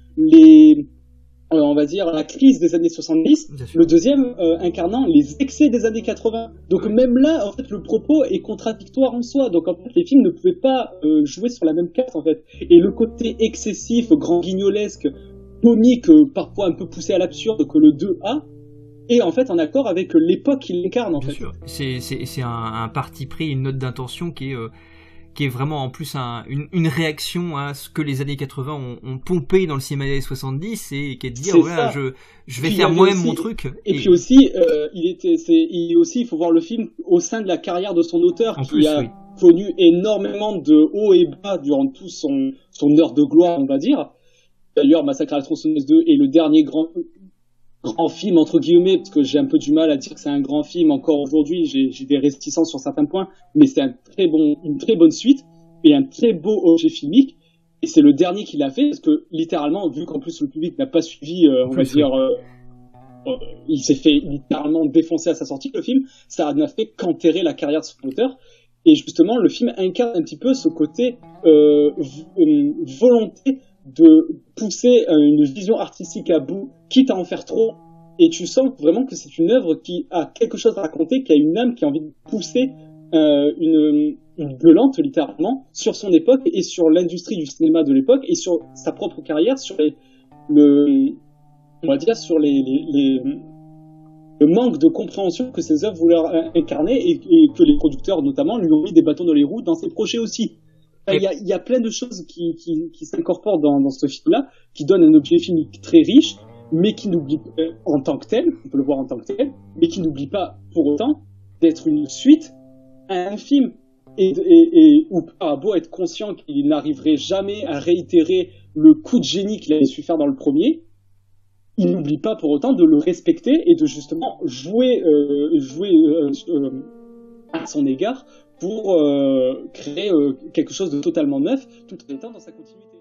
on va dire, la crise des années 70, le deuxième incarnant les excès des années 80. Donc même là, en fait, le propos est contradictoire en soi. Donc en fait, les films ne pouvaient pas jouer sur la même carte, en fait. Et le côté excessif, grand guignolesque, comique, parfois un peu poussé à l'absurde que le 2 a, et en fait en accord avec l'époque qu'il incarne en fait. Bien sûr. C'est un parti pris, une note d'intention qui est vraiment en plus une réaction à ce que les années 80 ont pompé dans le cinéma des années 70 et qui est de dire voilà, je vais faire moi-même mon truc. Et puis aussi il faut voir le film au sein de la carrière de son auteur qui a connu énormément de hauts et bas durant tout son heure de gloire, on va dire. D'ailleurs, Massacre à la tronçonneuse 2 est le dernier grand film entre guillemets, parce que j'ai un peu du mal à dire que c'est un grand film encore aujourd'hui, j'ai des réticences sur certains points, mais c'est une très bonne suite et un très beau objet filmique, et c'est le dernier qu'il a fait, parce que littéralement, vu qu'en plus le public n'a pas suivi, il s'est fait littéralement défoncer à sa sortie, le film, ça n'a fait qu'enterrer la carrière de son auteur. Et justement, le film incarne un petit peu ce côté volonté de pousser une vision artistique à bout, quitte à en faire trop, et tu sens vraiment que c'est une œuvre qui a quelque chose à raconter, qui a une âme, qui a envie de pousser une gueulante littéralement sur son époque et sur l'industrie du cinéma de l'époque et sur sa propre carrière, sur le manque de compréhension que ces œuvres voulaient incarner et que les producteurs notamment lui ont mis des bâtons dans les roues dans ses projets aussi. Il y a plein de choses qui s'incorporent dans ce film-là, qui donnent un objet filmique très riche, mais qui n'oublie en tant que tel, on peut le voir en tant que tel, mais qui n'oublie pas pour autant d'être une suite à un film. Et où a beau être conscient qu'il n'arriverait jamais à réitérer le coup de génie qu'il avait su faire dans le premier, il n'oublie pas pour autant de le respecter et de justement jouer à son égard pour créer quelque chose de totalement neuf, tout en étant dans sa continuité.